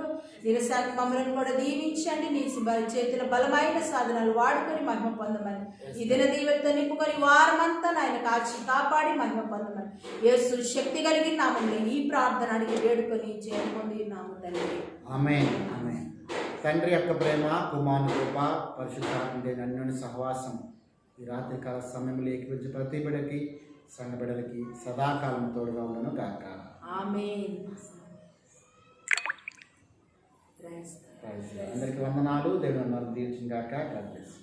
నిరసాన్ని మమ్మల్ని కూడా దీవించండి. నీ చేతుల బలమైన సాధనాలు వాడుకొని మహిమ పొందమని, ఈ దిన దీవెలతో నింపుకొని వారమంతా నాయన కాచి కాపాడి మహిమ పొందమని యేసు శక్తి కలిగిన నామములో ఈ ప్రార్థన అడిగి వేడుకొని జయం పొందినాము తండ్రి. ఆమేన్. ఆమేన్. తండ్రి యొక్క ప్రేమ, కుమారుని కృప, పరిశుద్ధాత్మ అన్యోన్య సహవాసం ఈ రాత్రికాల సమయంలో ఏకీభవించే ప్రతి బిడ్డకి, సంఘ బిడ్డలకి సదాకాలం తోడుగా ఉండను గాక. ఆమేన్. అందరికీ వందనాలు. దేవుడు మనల్ని దీవించును గాక. God bless.